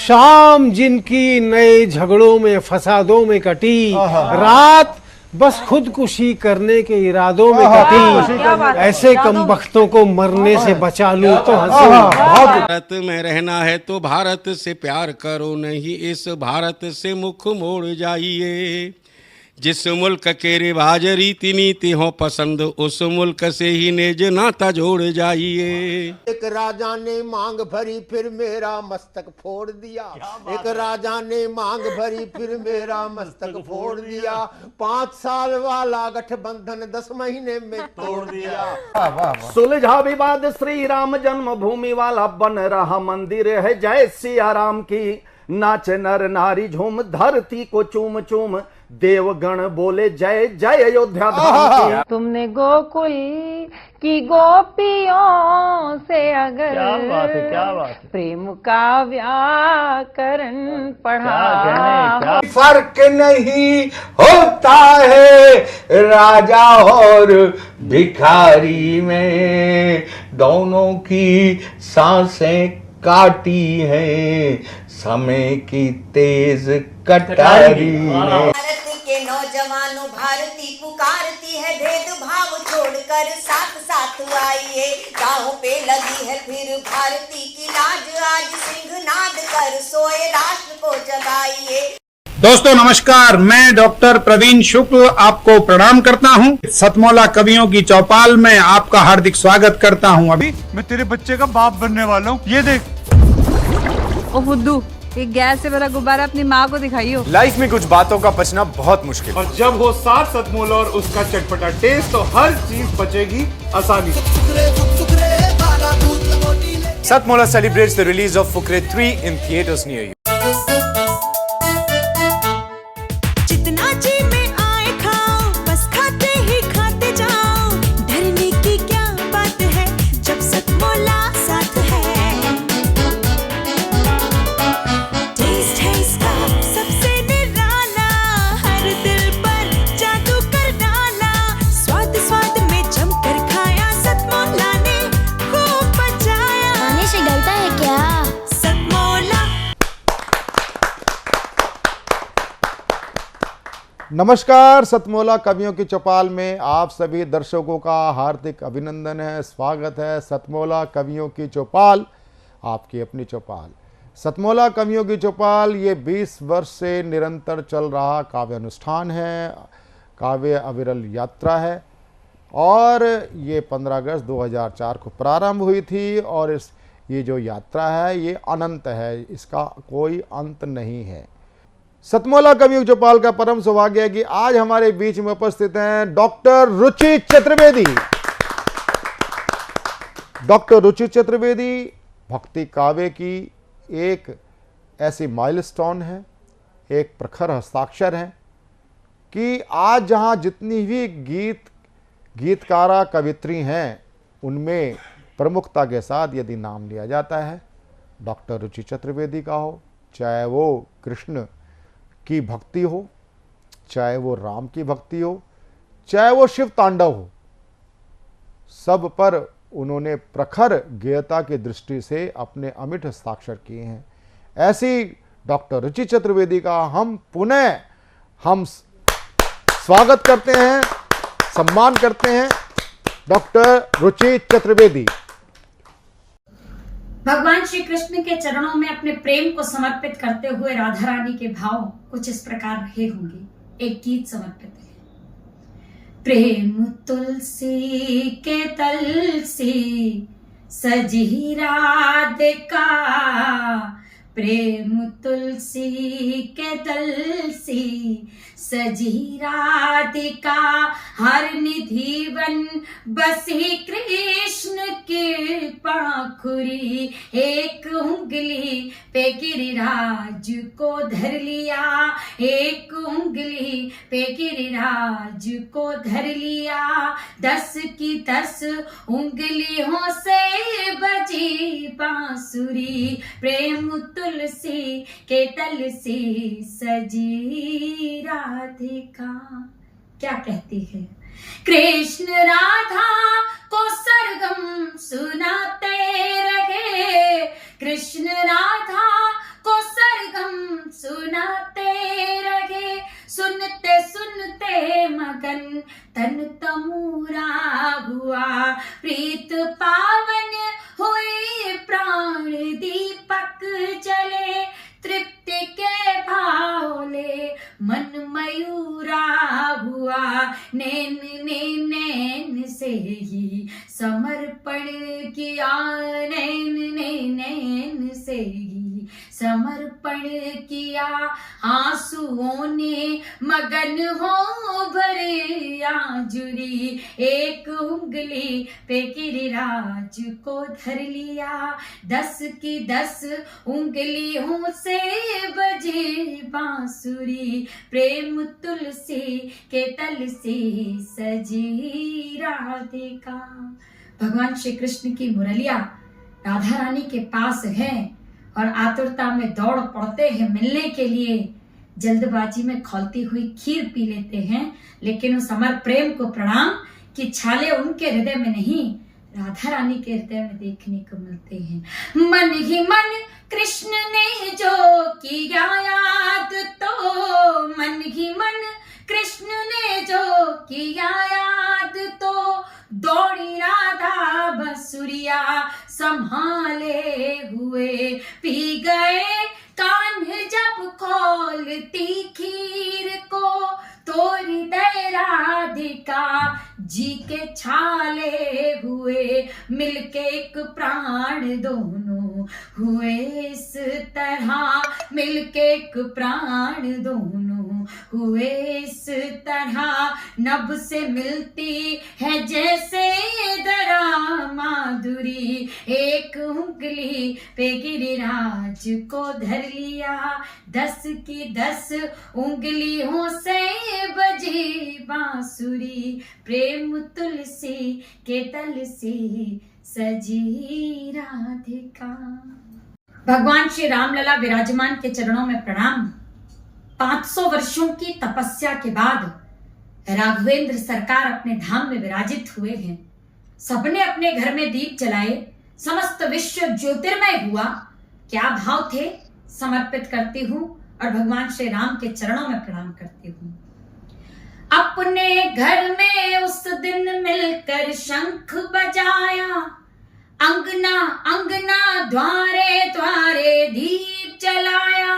शाम जिनकी नए झगड़ों में फसादों में कटी, रात बस खुदकुशी करने के इरादों में कटी, ऐसे कमबख्तों को मरने से बचा लूं तो हंसूं। भारत में रहना है तो भारत से प्यार करो, नहीं इस भारत से मुख मोड़ जाइए। जिस मुल्क के रिवाज रीति नीति हो पसंद, उस मुल्क से ही नेज नाता जोड़ जाइए। एक राजा ने मांग भरी फिर मेरा मस्तक फोड़ दिया, एक राजा ने मांग भरी फिर मेरा मस्तक फोड़ दिया। 5 साल वाला गठबंधन 10 महीने में तोड़ दिया। सुलझा विवाद श्री राम जन्मभूमि वाला, बन रहा मंदिर है जय सिया राम की। नाच नर नारी झूम धरती को चूम चूम, देवगण बोले जय जय अयोध्या धाम की। तुमने गोकुल की गोपियों से अगर क्या बात है। प्रेम का व्याकरण पढ़ा, फर्क नहीं होता है राजा और भिखारी में, दोनों की सांसें काटी हैं समय की तेज कटारी ने। भारत के नौजवानों भारती पुकारती है, भेदभाव छोड़कर साथ साथ आइए। गाँव पे लगी है फिर भारती की लाज, आज सिंहनाद कर सोए राष्ट्र को जगाइए। दोस्तों नमस्कार, मैं डॉक्टर प्रवीण शुक्ल आपको प्रणाम करता हूं। सतमौला कवियों की चौपाल में आपका हार्दिक स्वागत करता हूं। अभी मैं तेरे बच्चे का बाप बनने वाला हूँ, ये देख। ओ फुद्दू, एक गैस से भरा गुब्बारा अपनी माँ को दिखाइयो। लाइफ में कुछ बातों का बचना बहुत मुश्किल, और जब हो साथ सतमौला और उसका चटपटा टेस्ट, तो हर चीज बचेगी आसानी से। सतमौला celebrates the release of Fukre 3 in theaters near you. जितना जी में आए खाओ, बस खाते ही खाते जाओ। डरने की क्या बात है जब सतमौला साथ है। टेस्ट है इसका सबसे निराला, हर दिल पर जादू कर डाला। स्वाद स्वाद में जमकर खाया, सतमौला ने खूब बचाया। खाने से डरता है क्या? सतमौला। नमस्कार, सतमौला कवियों की चौपाल में आप सभी दर्शकों का हार्दिक अभिनंदन है, स्वागत है। सतमौला कवियों की चौपाल, आपकी अपनी चौपाल। सतमौला कवियों की चौपाल ये 20 वर्ष से निरंतर चल रहा काव्य अनुष्ठान है, काव्य अविरल यात्रा है, और ये 15 अगस्त 2004 को प्रारंभ हुई थी। और ये जो यात्रा है ये अनंत है, इसका कोई अंत नहीं है। सतमौला कवियों की चौपाल का परम सौभाग्य है कि आज हमारे बीच में उपस्थित हैं डॉक्टर रुचि चतुर्वेदी। डॉक्टर रुचि चतुर्वेदी भक्ति काव्य की एक ऐसी माइलस्टोन है, एक प्रखर हस्ताक्षर है कि आज जहां जितनी भी गीतकारा कवित्री हैं, उनमें प्रमुखता के साथ यदि नाम लिया जाता है डॉक्टर रुचि चतुर्वेदी का हो, चाहे वो कृष्ण की भक्ति हो, चाहे वो राम की भक्ति हो, चाहे वो शिव तांडव हो, सब पर उन्होंने प्रखर गेयता की दृष्टि से अपने अमिट हस्ताक्षर किए हैं। ऐसी डॉक्टर रुचि चतुर्वेदी का हम पुनः स्वागत करते हैं, सम्मान करते हैं। डॉक्टर रुचि चतुर्वेदी। भगवान श्री कृष्ण के चरणों में अपने प्रेम को समर्पित करते हुए राधा रानी के भाव कुछ इस प्रकार रहे होंगे। एक गीत समर्पित है। प्रेम तुलसी के तल से सजी राधिका, प्रेम तुलसी के तल से सजी राधिका, हर निधि वन बसी कृष्ण की पाखुरी। एक उंगली पे गिरिराज को धर लिया, एक उंगली पे गिरिराज को धर लिया। 10 की 10 उंगलियों से बजी बांसुरी, प्रेम तुलसी के तल से सजी राधिका। क्या कहती है? कृष्ण राधा को सरगम सुनाते रहे, कृष्ण राधा को किया, आंसुओं ने मगन हो भरे आंजुरी, एक उंगली पे गिरिराज को धर लिया, 10 की 10 उंगलियों से बजे बांसुरी, प्रेम तुलसी के तल से सजी राधिका। भगवान श्री कृष्ण की मुरलिया राधा रानी के पास है और आतुरता में दौड़ पड़ते हैं मिलने के लिए, जल्दबाजी में खौलती हुई खीर पी लेते हैं, लेकिन उस अमर प्रेम को प्रणाम कि छाले उनके हृदय में नहीं, राधा रानी के हृदय में देखने को मिलते हैं। मन ही मन कृष्ण ने जो किया याद, तो मन ही मन कृष्ण ने जो किया याद, तो दौड़ी राधा बसुरिया संभाले हुए, पी गए कान जब खोलती खीर को, तो हृदय राधिका जी के छाले हुए, मिलके एक प्राण दोनों हुए इस तरह, मिलके एक प्राण दोनों हुए इस तरह, नभ से मिलती है जैसे दरा माधुरी, एक उंगली पे गिरिराज को धर लिया, 10 की 10 उंगलियों से बजी बांसुरी, प्रेम तुलसी के तल से सजी राधिका। भगवान श्री रामलला विराजमान के चरणों में प्रणाम। 500 वर्षों की तपस्या के बाद राघवेंद्र सरकार अपने धाम में विराजित हुए हैं। सबने अपने घर में दीप जलाए, समस्त विश्व ज्योतिर्मय हुआ। क्या भाव थे समर्पित करती हूँ और भगवान श्री राम के चरणों में प्रणाम करती हूँ। अपने घर में उस दिन मिलकर शंख बजाया, अंगना अंगना द्वारे द्वारे दीप जलाया,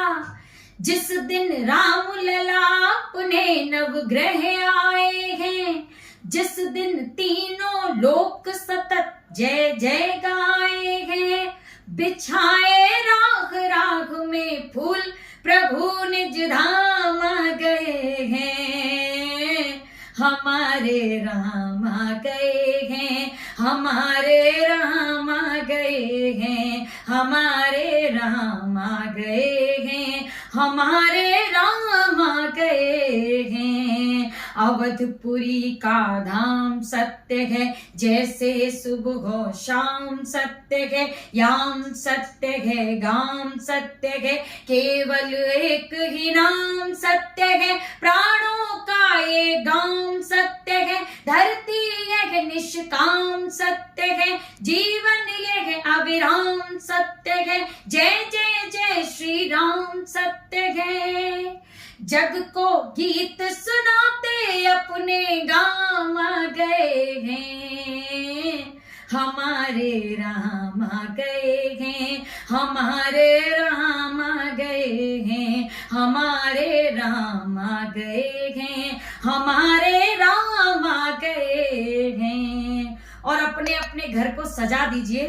जिस दिन राम लला अपने नवग्रह आए हैं, जिस दिन तीनों लोक सतत जय जय गाए हैं, बिछाए राग राग में फूल प्रभु निज धाम आ गए हैं, हमारे राम आ गए हैं, हमारे राम आ गए हैं, हमारे राम आ गए हैं, हमारे राम आ गए हैं। अवधपुरी का धाम सत्य है, जैसे सुबह हो शाम सत्य है, याम सत्य है, गाम सत्य है, केवल एक ही नाम सत्य है, प्राणों का ये गाम सत्य है, धरती यह निष्काम सत्य है, जीवन यह अविराम सत्य है, जय जय जय श्री राम सत्य है। जग को गीत सुनाते अपने गाम आ गए हैं, हमारे राम आ गए हैं, हमारे राम आ गए हैं, हमारे राम आ गए हैं, हमारे राम आ गए हैं। और अपने अपने घर को सजा दीजिए।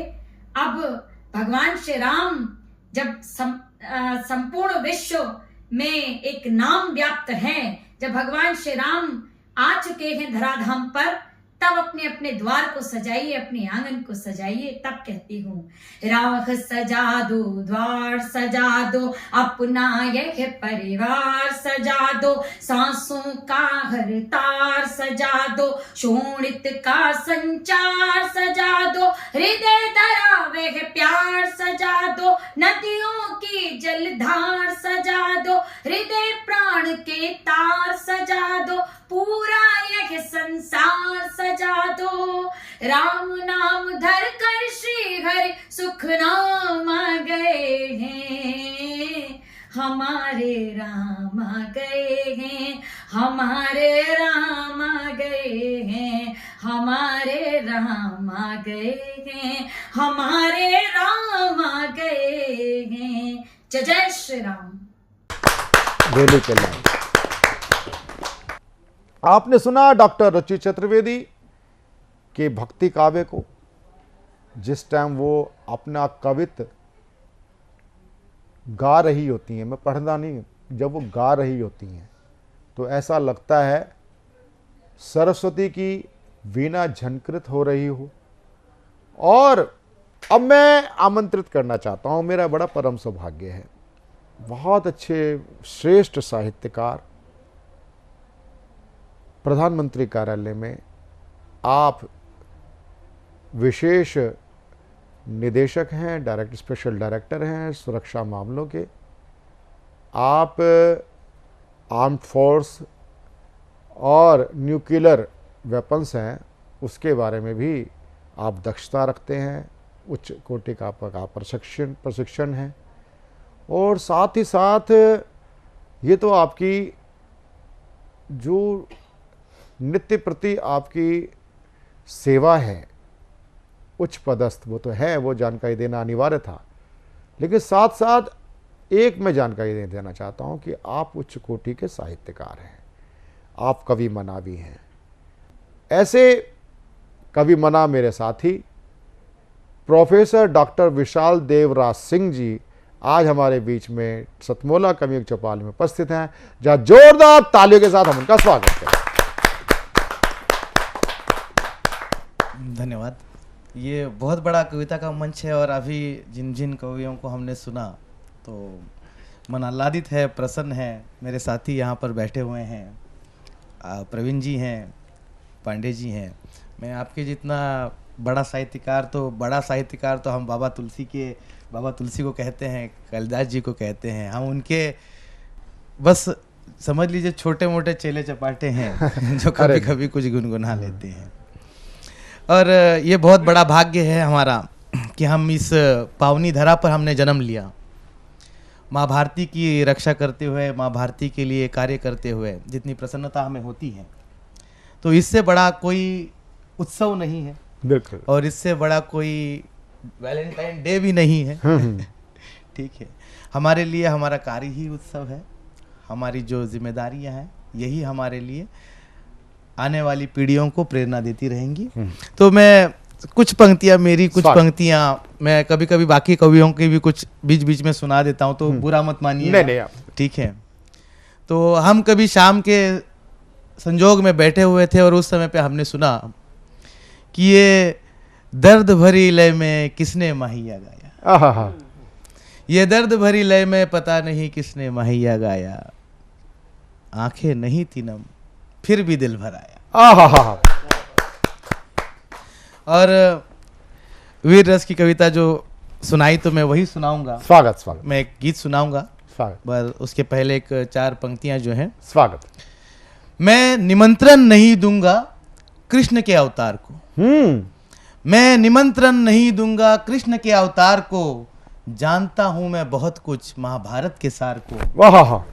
अब भगवान श्री राम जब संपूर्ण विश्व में एक नाम व्याप्त है, जब भगवान श्री राम आ चुके हैं धराधाम पर, तब अपने अपने द्वार को सजाइए, अपने आंगन को सजाइए। तब कहती हूँ, राह सजा दो, द्वार सजा दो, अपना यह परिवार सजा दो, सांसों का हर तार सजा दो, शोणित का संचार सजा दो, हृदय धरा वह प्यार सजा दो, नदियों की जलधार सजा दो, हृदय प्राण के तार सजा दो, पूरा यह संसार सजा दो। राम नाम धर कर श्री हरि सुख नाम आ गए हैं, हमारे राम आ गए हैं, हमारे राम आ गए हैं, हमारे राम आ गए हैं, हमारे राम आ गए हैं। जय जय श्री राम। वेलू के लाल। आपने सुना डॉक्टर रुचि चतुर्वेदी के भक्ति काव्य को, जिस टाइम वो अपना कवित्व गा रही होती हैं, मैं पढ़ना नहीं, जब वो गा रही होती हैं तो ऐसा लगता है सरस्वती की वीणा झनकृत हो रही हो। और अब मैं आमंत्रित करना चाहता हूँ, मेरा बड़ा परम सौभाग्य है, बहुत अच्छे श्रेष्ठ साहित्यकार, प्रधानमंत्री कार्यालय में आप विशेष निदेशक हैं, डायरेक्टर, स्पेशल डायरेक्टर हैं सुरक्षा मामलों के। आप आर्म्ड फोर्स और न्यूक्लियर वेपन्स हैं, उसके बारे में भी आप दक्षता रखते हैं, उच्च कोटि का आपका प्रशिक्षण है। और साथ ही साथ ये तो आपकी जो नित्य प्रति आपकी सेवा है उच्च पदस्थ, वो तो है, वो जानकारी देना अनिवार्य था, लेकिन साथ साथ एक मैं जानकारी देना चाहता हूँ कि आप उच्च कोटि के साहित्यकार हैं, आप कवि मना भी हैं। ऐसे कवि मना मेरे साथी प्रोफेसर डॉक्टर विशाल देवराज सिंह जी आज हमारे बीच में सतमोला कवियों की चौपाल में उपस्थित हैं, जहाँ जोरदार तालियों के साथ हम उनका स्वागत करें। धन्यवाद। ये बहुत बड़ा कविता का मंच है और अभी जिन जिन कवियों को हमने सुना तो मन आह्लादित है, प्रसन्न है। मेरे साथी यहाँ पर बैठे हुए हैं, प्रवीण जी हैं, पांडे जी हैं। मैं आपके जितना बड़ा साहित्यकार तो हम बाबा तुलसी को कहते हैं, कालिदास जी को कहते हैं। हम उनके बस समझ लीजिए छोटे मोटे चेले चपाटे हैं जो कभी कभी कुछ गुनगुना लेते हैं। और ये बहुत बड़ा भाग्य है हमारा कि हम इस पावनी धरा पर हमने जन्म लिया, माँ भारती की रक्षा करते हुए, माँ भारती के लिए कार्य करते हुए जितनी प्रसन्नता हमें होती है, तो इससे बड़ा कोई उत्सव नहीं है। बिल्कुल। और इससे बड़ा कोई वैलेंटाइन डे भी नहीं है। ठीक है, हमारे लिए हमारा कार्य ही उत्सव है। हमारी जो जिम्मेदारियां हैं यही हमारे लिए आने वाली पीढ़ियों को प्रेरणा देती रहेंगी। तो मैं कुछ पंक्तियां मैं कभी कभी बाकी कवियों की भी कुछ बीच बीच में सुना देता हूं, तो बुरा मत मानिए। नहीं, ठीक है। तो हम कभी शाम के संजोग में बैठे हुए थे और उस समय पे हमने सुना कि ये दर्द भरी लय में किसने माहिया गाया, ये दर्द भरी लय में पता नहीं किसने माहिया गाया, आंखें नहीं थी नम फिर भी दिल भर आया। और वीर रस की कविता जो सुनाई तो मैं वही सुनाऊंगा। स्वागत। मैं एक गीत सुनाऊंगा, पर उसके पहले एक 4 पंक्तियां जो हैं। स्वागत। मैं निमंत्रण नहीं दूंगा कृष्ण के अवतार को, मैं निमंत्रण नहीं दूंगा कृष्ण के अवतार को, जानता हूं मैं बहुत कुछ महाभारत के सार को।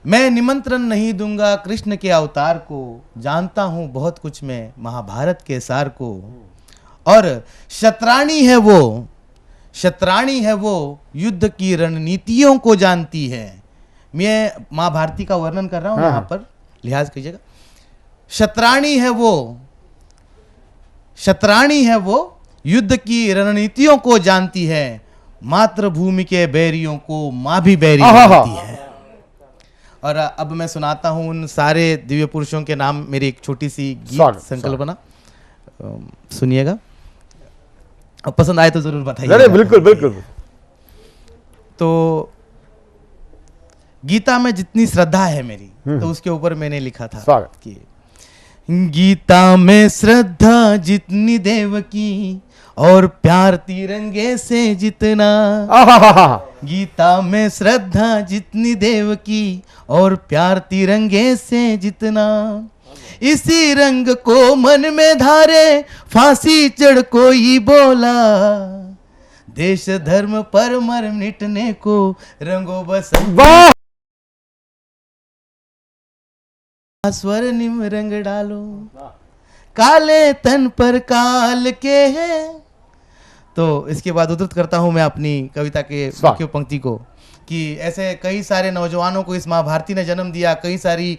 मैं निमंत्रण नहीं दूंगा कृष्ण के अवतार को, जानता हूं बहुत कुछ मैं महाभारत के सार को। और शतरानी है वो युद्ध की रणनीतियों को जानती है। मैं माँ भारती का वर्णन कर रहा हूं, यहाँ पर लिहाज कीजिएगा। शतरानी है वो युद्ध की रणनीतियों को जानती है, मातृभूमि के बैरियों को माँ भी बैरी जानती है। और अब मैं सुनाता हूं उन सारे दिव्य पुरुषों के नाम, मेरी एक छोटी सी गीत संकल्पना, सुनिएगा। अब पसंद आए तो जरूर बताइए। बिल्कुल। तो गीता में जितनी श्रद्धा है मेरी, तो उसके ऊपर मैंने लिखा था कि गीता में श्रद्धा जितनी देव की और प्यार तिरंगे से जितना, गीता में श्रद्धा जितनी देव की और प्यार तिरंगे से जितना, इसी रंग को मन में धारे फांसी चढ़ कोई बोला, देश धर्म पर मर मिटने को रंगो बसंत स्वर्णिम रंग डालो, काले तन पर काल के हैं। तो इसके बाद उद्धृत करता हूं मैं अपनी कविता के मुख्य पंक्ति को कि ऐसे कई सारे नौजवानों को इस माँ भारती ने जन्म दिया, कई सारी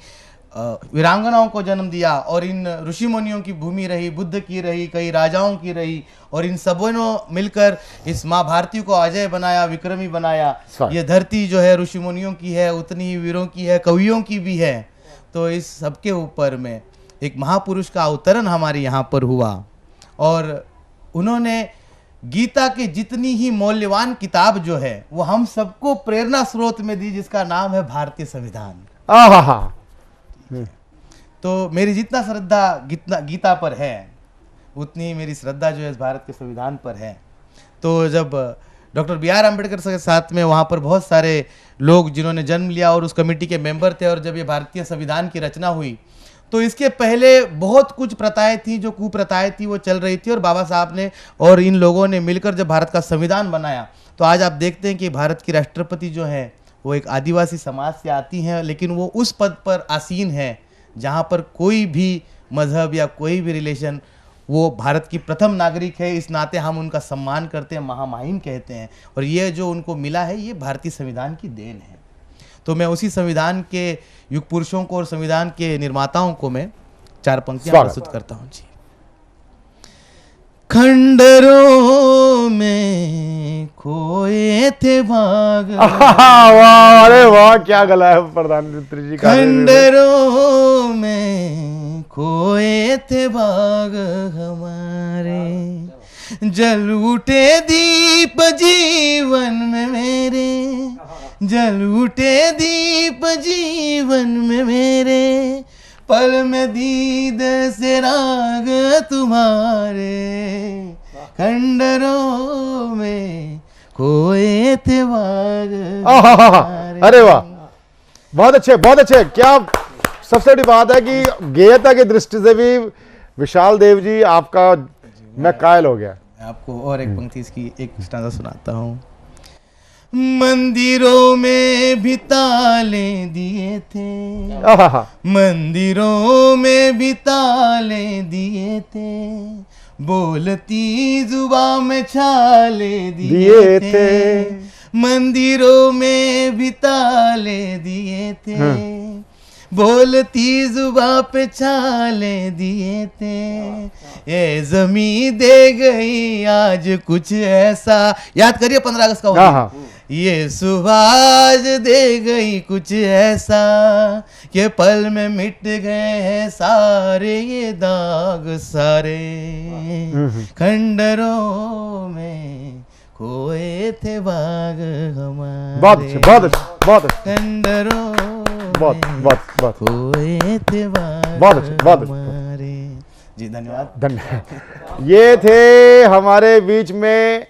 वीरांगनाओं को जन्म दिया और इन ऋषि मुनियों की भूमि रही, बुद्ध की रही, कई राजाओं की रही, और इन सबों ने मिलकर इस माँ भारती को अजय बनाया, विक्रमी बनाया। ये धरती जो है ऋषि मुनियों की है, उतनी ही वीरों की है, कवियों की भी है। तो इस सबके ऊपर में एक महापुरुष का अवतरण हमारे यहाँ पर हुआ और उन्होंने गीता की जितनी ही मूल्यवान किताब जो है वो हम सबको प्रेरणा स्रोत में दी, जिसका नाम है भारतीय संविधान। तो मेरी जितना श्रद्धा गीता पर है उतनी मेरी श्रद्धा जो है इस भारत के संविधान पर है। तो जब डॉक्टर BR अम्बेडकर के साथ में वहाँ पर बहुत सारे लोग जिन्होंने जन्म लिया और उस कमेटी के मेंबर थे, और जब ये भारतीय संविधान की रचना हुई तो इसके पहले बहुत कुछ प्रथाएं थी, जो कुप्रथाएं थी वो चल रही थी, और बाबा साहब ने और इन लोगों ने मिलकर जब भारत का संविधान बनाया तो आज आप देखते हैं कि भारत की राष्ट्रपति जो है वो एक आदिवासी समाज से आती हैं, लेकिन वो उस पद पर आसीन है जहाँ पर कोई भी मजहब या कोई भी रिलेशन, वो भारत की प्रथम नागरिक है। इस नाते हम उनका सम्मान करते हैं, महामहिम कहते हैं, और ये जो उनको मिला है ये भारतीय संविधान की देन है। तो मैं उसी संविधान के युग पुरुषों को और संविधान के निर्माताओं को मैं 4 पंक्तियां प्रस्तुत करता हूँ जी। खंडरों में खोए थे भाग, वाह, अरे वाह, क्या गला है प्रधानमंत्री जी का। खंडरों में खोए थे भाग हमारे, जल उठे दीप जीवन में मेरे, जल उठे दीप जीवन में मेरे, पल में दीद से राग तुम्हारे, खंडरों में खोए थे भाग। अरे वाह, बहुत अच्छे, बहुत अच्छे। क्या सबसे बड़ी बात है कि गेयता की दृष्टि से भी विशाल देव जी आपका मैं कायल हो गया। आपको और एक पंक्ति इसकी एक स्टांजा सुनाता हूँ। मंदिरों में भी ताले दिए थे, मंदिरों में भी ताले दिए थे, बोलती जुबान में छाले दिए थे, मंदिरों में भी ताले दिए थे, बोलती जुबां पे छाले दिए थे, ये जमी दे गई आज कुछ ऐसा। याद करिए 15 अगस्त का, ये सुभाष दे गई कुछ ऐसा, कि पल में मिट गए हैं सारे ये दाग सारे, खंडरों में खोए थे बाग हमारे। बहुत अच्छे, बहुत अच्छे, बहुत अच्छे। खंडरों बहुत खोए थे बाग बहुत अच्छे, बहुत हमारे। जी धन्यवाद, धन्यवाद। ये थे हमारे बीच में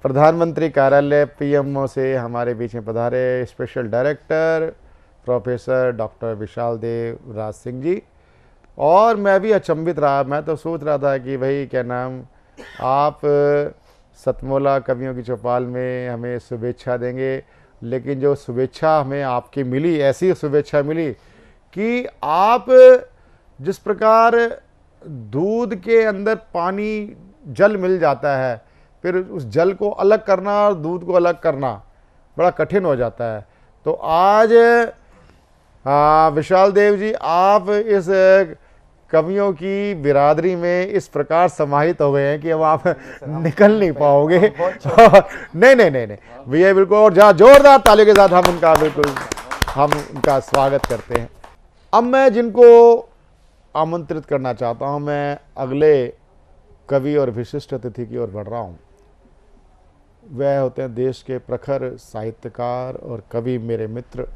प्रधानमंत्री कार्यालय PMO से हमारे बीच में पधारे स्पेशल डायरेक्टर प्रोफेसर डॉक्टर विशाल देव राज सिंह जी। और मैं भी अचंभित रहा, मैं तो सोच रहा था कि भाई क्या नाम, आप सतमोला कवियों की चौपाल में हमें शुभेच्छा देंगे, लेकिन जो शुभेच्छा हमें आपकी मिली, ऐसी शुभेच्छा मिली कि आप जिस प्रकार दूध के अंदर पानी जल मिल जाता है, फिर उस जल को अलग करना और दूध को अलग करना बड़ा कठिन हो जाता है। तो आज विशाल देव जी, आप इस कवियों की बिरादरी में इस प्रकार समाहित हो गए हैं कि अब आप निकल नहीं पाओगे। नहीं नहीं नहीं नहीं भैया, बिल्कुल। और जहाँ जोरदार तालियों के साथ हम उनका स्वागत करते हैं। अब मैं जिनको आमंत्रित करना चाहता हूँ, मैं अगले कवि और विशिष्ट अतिथि की ओर बढ़ रहा हूँ। वह होते हैं देश के प्रखर साहित्यकार और कवि, मेरे मित्र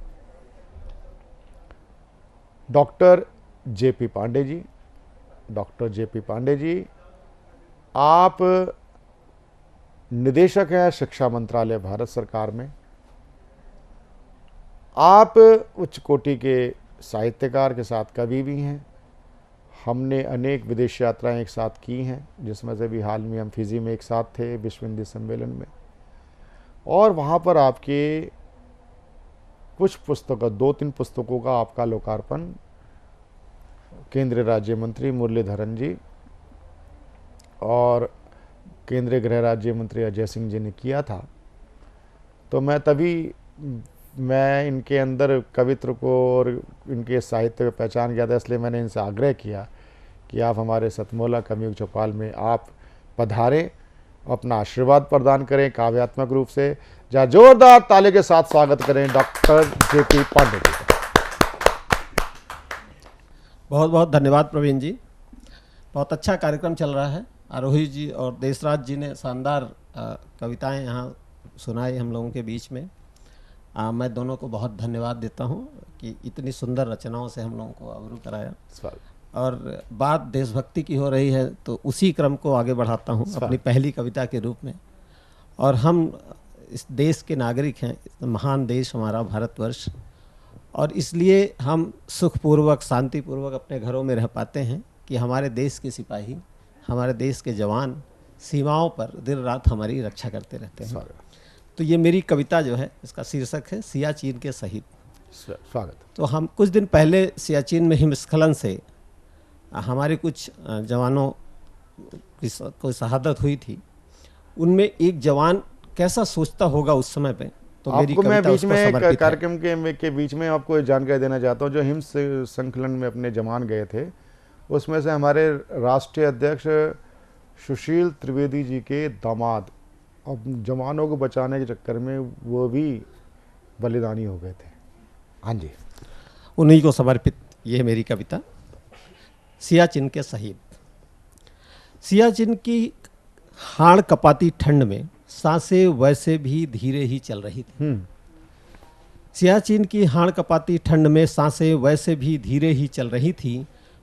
doctor JP Pandey ji. Doctor JP Pandey ji, आप निदेशक हैं शिक्षा मंत्रालय भारत सरकार में। आप उच्च कोटि के साहित्यकार के साथ कवि भी हैं। हमने अनेक विदेश यात्राएं एक साथ की हैं, जिसमें से भी हाल में हम फिजी में एक साथ थे विश्व हिंदी सम्मेलन में, और वहाँ पर आपके कुछ पुस्तकों, 2-3 पुस्तकों का आपका लोकार्पण केंद्रीय राज्य मंत्री मुरलीधरन जी और केंद्रीय गृह राज्य मंत्री अजय सिंह जी ने किया था। तो मैं तभी मैं इनके अंदर कवित्व को और इनके साहित्य को पहचान गया था, इसलिए मैंने इनसे आग्रह किया कि आप हमारे सतमोला कवियुग चौपाल में आप पधारें, अपना आशीर्वाद प्रदान करें काव्यात्मक रूप से। जहाँ जोरदार ताली के साथ स्वागत करें डॉक्टर JP पांडे जी का। बहुत बहुत धन्यवाद प्रवीण जी, बहुत अच्छा कार्यक्रम चल रहा है। आरोही जी और देशराज जी ने शानदार कविताएं यहाँ सुनाई हम लोगों के बीच में। मैं दोनों को बहुत धन्यवाद देता हूँ कि इतनी सुंदर रचनाओं से हम लोगों को अवरू कराया। और बात देशभक्ति की हो रही है तो उसी क्रम को आगे बढ़ाता हूँ अपनी पहली कविता के रूप में। और हम इस देश के नागरिक हैं, महान देश हमारा भारतवर्ष, और इसलिए हम सुखपूर्वक शांतिपूर्वक अपने घरों में रह पाते हैं कि हमारे देश के सिपाही, हमारे देश के जवान सीमाओं पर दिन रात हमारी रक्षा करते रहते हैं। तो ये मेरी कविता जो है, इसका शीर्षक है सियाचिन के शहीद। स्वागत। तो हम कुछ दिन पहले सियाचिन में हिमस्खलन से हमारे कुछ जवानों की कोई शहादत हुई थी। उनमें एक जवान कैसा सोचता होगा उस समय पे, तो मेरी आपको मैं कविता बीच उसको में समर्पित है। कार्यक्रम के बीच में आपको जानकारी देना चाहता हूँ। जो हिम संकलन में अपने जवान गए थे, उसमें से हमारे राष्ट्रीय अध्यक्ष सुशील त्रिवेदी जी के दामाद अब जवानों को बचाने के चक्कर में वो भी बलिदानी हो गए थे। हाँ जी, उन्हीं को समर्पित ये मेरी कविता, सियाचिन के शहीद। सियाचिन की हाड़ कपाती ठंड में सांसें वैसे भी धीरे ही चल रही थी। सियाचिन की हाड़ कपाती ठंड में सांसें वैसे भी धीरे ही चल रही थी।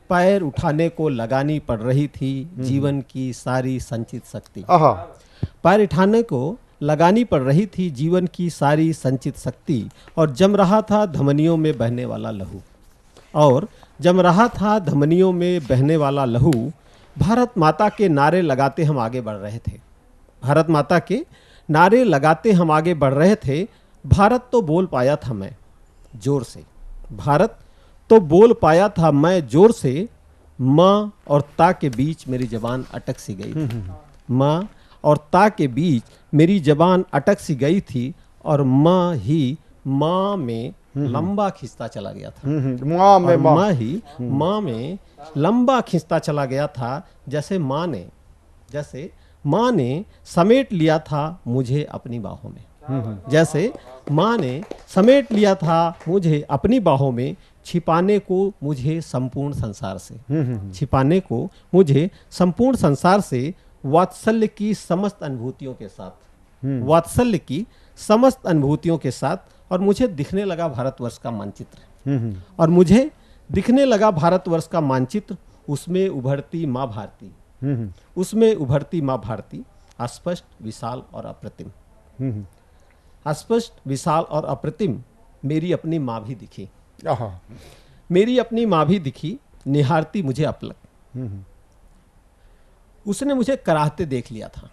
पैर उठाने को लगानी पड़ रही थी जीवन की सारी संचित शक्ति। पैर उठाने को लगानी पड़ रही थी जीवन की सारी संचित शक्ति, और जम रहा था धमनियों में बहने वाला लहू। और जम रहा था धमनियों में बहने वाला लहू। भारत माता के नारे लगाते हम आगे बढ़ रहे थे। भारत माता के नारे लगाते हम आगे बढ़ रहे थे। भारत तो बोल पाया था मैं जोर से। भारत तो बोल पाया था मैं जोर से। माँ और ता के बीच मेरी जबान अटक सी गई थी। माँ और ता के बीच मेरी जबान अटक सी गई थी, और माँ ही माँ में लंबा खिंचता चला गया था। माँ में लंबा खिंचता चला गया था, जैसे माँ ने समेट लिया था मुझे अपनी बाहों में। जैसे माँ ने समेट लिया था मुझे अपनी बाहों में, छिपाने को मुझे संपूर्ण संसार से। छिपाने को मुझे संपूर्ण संसार से, वात्सल्य की समस्त अनुभूतियों के साथ। वात्सल्य की समस्त अनुभूतियों के साथ। और मुझे दिखने लगा भारतवर्ष का मानचित्र। और मुझे दिखने लगा भारतवर्ष का मानचित्र। उसमें उभरती माँ भारती। उसमें उभरती माँ भारती, अस्पष्ट, विशाल और अप्रतिम। अस्पष्ट, विशाल और अप्रतिम मेरी अपनी माँ भी दिखी। मेरी अपनी माँ भी दिखी, निहारती मुझे अपलक। उसने मुझे कराहते देख लिया था।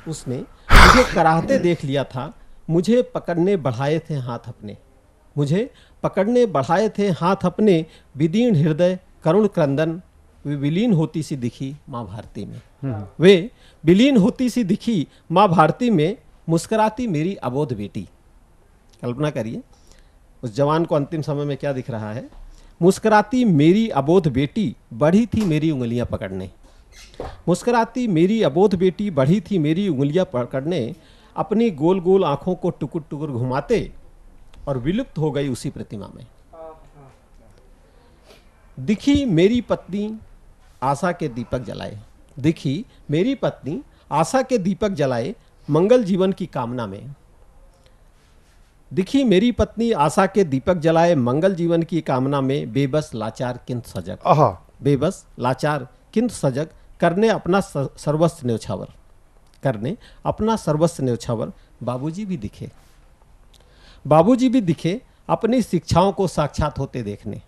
उसने मुझे कराहते देख लिया था। मुझे पकड़ने बढ़ाए थे हाथ अपने। मुझे पकड़ने बढ़ाए थे हाथ अपने। विदीर्ण हृदय करुण क्रंदन, वे विलीन होती सी दिखी माँ भारती में। वे विलीन होती सी दिखी माँ भारती में। मुस्कुराती मेरी अबोध बेटी। कल्पना करिए उस जवान को अंतिम समय में क्या दिख रहा है। मुस्कुराती मेरी अबोध बेटी बढ़ी थी मेरी उंगलियां पकड़ने। मुस्कुराती मेरी अबोध बेटी बढ़ी थी मेरी उंगलियां पकड़ने। अपनी गोल गोल आंखों को टुकुर टुकुर घुमाते, और विलुप्त हो गई उसी प्रतिमा में। दिखी मेरी पत्नी आशा के दीपक जलाए। दिखी मेरी पत्नी आशा के दीपक जलाए, मंगल जीवन की कामना में। दिखी मेरी पत्नी आशा के दीपक जलाए, मंगल जीवन की कामना में। बेबस लाचार किंतु सजग। बेबस लाचार किंतु सजग, करने अपना सर्वस्व न्योछावर। करने अपना सर्वस्व न्योछावर। बाबूजी भी दिखे। बाबूजी भी दिखे अपनी शिक्षाओं को साक्षात होते देखने।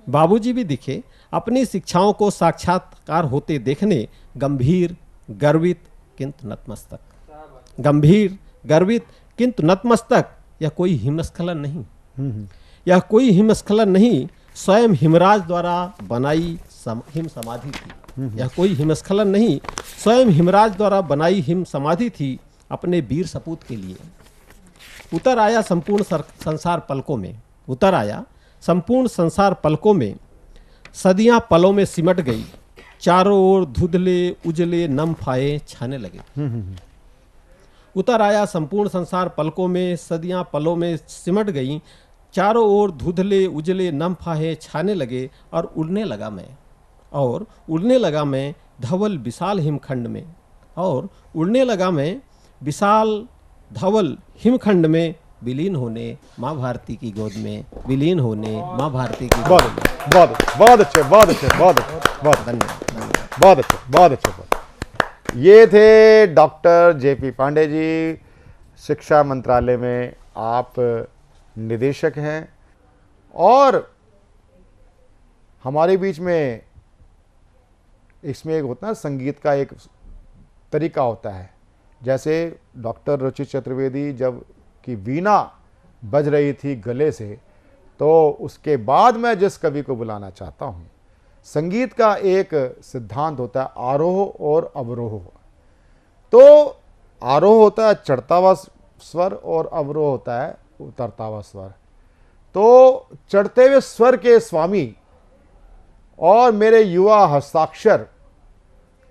बाबूजी भी दिखे अपनी शिक्षाओं को साक्षात्कार होते देखने। गंभीर गर्वित किंतु नतमस्तक। गंभीर गर्वित किंतु नतमस्तक। यह कोई हिमस्खलन नहीं। यह कोई हिमस्खलन नहीं, स्वयं हिमराज द्वारा बनाई हिम समाधि थी। यह कोई हिमस्खलन नहीं, स्वयं हिमराज द्वारा बनाई हिम समाधि थी, अपने वीर सपूत के लिए। उतर आया संपूर्ण संसार पलकों में, उतर आया संपूर्ण संसार पलकों में, सदियां पलों में सिमट गई, चारों ओर धुंधले उजले नम फाये छाने लगे। उतर आया संपूर्ण संसार पलकों में, सदियां पलों में सिमट गई, चारों ओर धुंधले उजले नम फाहे छाने लगे, और उड़ने लगा मैं, और उड़ने लगा मैं धवल विशाल हिमखंड में, और उड़ने लगा मैं विशाल धवल हिमखंड में, विलीन होने माँ भारती की गोद में, विलीन होने माँ भारती की गोद में। बहुत अच्छे, बहुत अच्छे, बहुत धन्यवाद, बहुत अच्छे, बहुत अच्छे। ये थे डॉक्टर जेपी पांडे जी, शिक्षा मंत्रालय में आप निदेशक हैं, और हमारे बीच में इसमें एक होता है संगीत का एक तरीका होता है। जैसे डॉक्टर रुचि चतुर्वेदी जब की वीणा बज रही थी गले से, तो उसके बाद मैं जिस कवि को बुलाना चाहता हूँ, संगीत का एक सिद्धांत होता है आरोह और अवरोह। तो आरोह होता है चढ़ता हुआ स्वर और अवरोह होता है उतरता हुआ स्वर। तो चढ़ते हुए स्वर के स्वामी और मेरे युवा हस्ताक्षर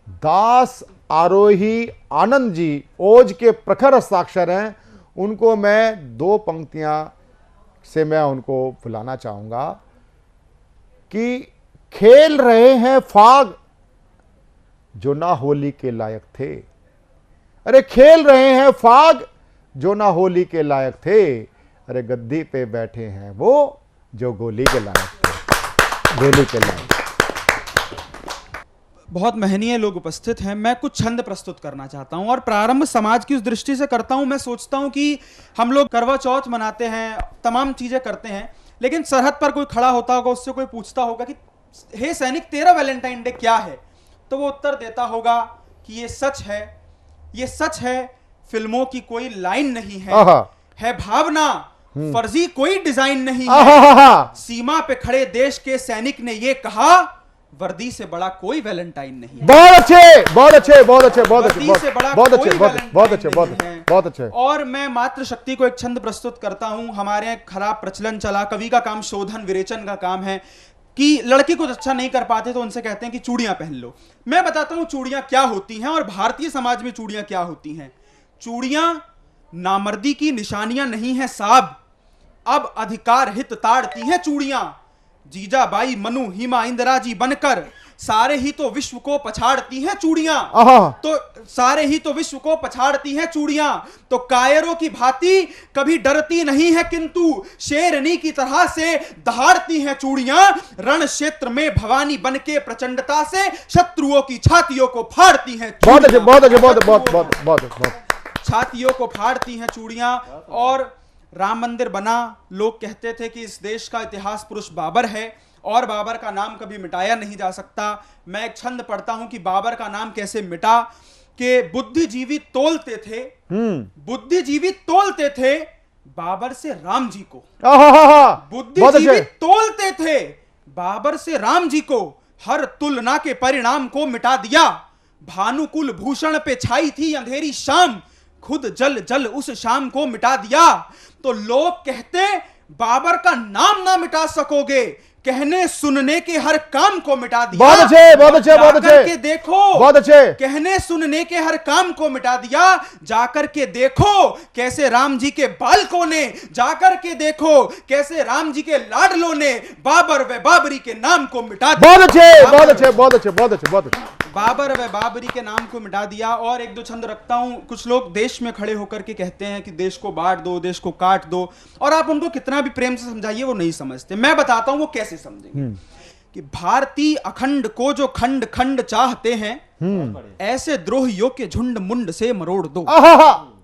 दास आरोही आनंद जी ओज के प्रखर हस्ताक्षर हैं, उनको मैं दो पंक्तियां से मैं उनको बुलाना चाहूंगा कि खेल रहे हैं फाग जो ना होली के लायक थे। अरे खेल रहे हैं फाग जो ना होली के लायक थे, अरे गद्दी पे बैठे हैं वो जो गोली के लायक थे, गोली के लायक। बहुत महनीय लोग उपस्थित हैं। मैं कुछ छंद प्रस्तुत करना चाहता हूं और प्रारंभ समाज की उस दृष्टि से करता हूं। मैं सोचता हूं कि हम लोग करवा चौथ मनाते हैं, तमाम चीजें करते हैं, लेकिन सरहद पर कोई खड़ा होता होगा, उससे कोई पूछता होगा कि हे सैनिक तेरा वैलेंटाइन डे क्या है, तो वो उत्तर देता होगा कि ये सच है, ये सच है, फिल्मों की कोई लाइन नहीं है भावना, फर्जी कोई डिजाइन नहीं है, सीमा पे खड़े देश के सैनिक ने ये कहा, वर्दी से बड़ा कोई वैलेंटाइन नहीं है। बहुत अच्छे, बहुत अच्छे, बहुत अच्छे, बहुत अच्छे, वर्दी से बड़ा बहुत कोई अच्छे, बहुत अच्छे, बहुत अच्छे। और मैं मातृशक्ति को एक छंद प्रस्तुत करता हूं। हमारे यहाँ खराब प्रचलन चला, कवि का काम शोधन विरेचन का काम है कि लड़की कुछ अच्छा नहीं कर पाते तो उनसे कहते हैं कि चूड़ियां पहन लो। मैं बताता हूं चूड़ियां क्या होती हैं और भारतीय समाज में चूड़ियां क्या होती हैं। चूड़ियां नामर्दी की निशानियां नहीं है साहब, अब अधिकार हित ताड़ती हैं चूड़ियां। जीजाबाई मनु हिमा इंदिरा जी बनकर सारे ही तो विश्व को पछाड़ती हैं चूड़ियां, तो सारे ही तो विश्व को पछाड़ती हैं चूड़ियां। तो कायरों की भांति कभी डरती नहीं है किंतु शेरनी की तरह से दहाड़ती हैं चूड़ियां। रण क्षेत्र में भवानी बनके प्रचंडता से शत्रुओं की छातियों को फाड़ती हैं। बहुत अच्छे, बहुत अच्छे, बहुत छातियों को फाड़ती हैं चूड़ियां। और राम मंदिर बना, लोग कहते थे कि इस देश का इतिहास पुरुष बाबर है और बाबर का नाम कभी मिटाया नहीं जा सकता। मैं एक छंद पढ़ता हूं कि बाबर का नाम कैसे मिटा, कि बुद्धिजीवी तोलते थे, बुद्धिजीवी तोलते थे बाबर से राम जी को, बुद्धिजीवी तोलते थे बाबर से राम जी को, हर तुलना के परिणाम को मिटा दिया। भानुकुल भूषण पे छाई थी अंधेरी शाम, खुद जल जल उस शाम को मिटा दिया। तो लोग कहते बाबर का नाम ना मिटा सकोगे, कहने सुनने के हर काम को मिटा दिया। बहुत अच्छे, बहुत अच्छे, बहुत अच्छे, के देखो, बहुत अच्छे, कहने सुनने के हर काम को मिटा दिया। जाकर के देखो कैसे राम जी के बालकों ने, जाकर के देखो कैसे राम जी के लाडलों ने बाबर व बाबरी के नाम को मिटा दिया। बहुत अच्छे, बहुत अच्छे, बहुत अच्छे, बहुत अच्छे, बहुत अच्छे। बाबर व बाबरी के नाम को मिटा दिया। और एक दो छंद रखता हूं। कुछ लोग देश में खड़े होकर के कहते हैं कि देश को बांट दो, देश को काट दो, और आप उनको कितना भी प्रेम से समझाइए वो नहीं समझते। मैं बताता हूं वो कैसे समझेंगे। कि भारतीय अखंड को जो खंड खंड चाहते हैं, ऐसे द्रोहियों के झुंड मुंड से मरोड़ दो।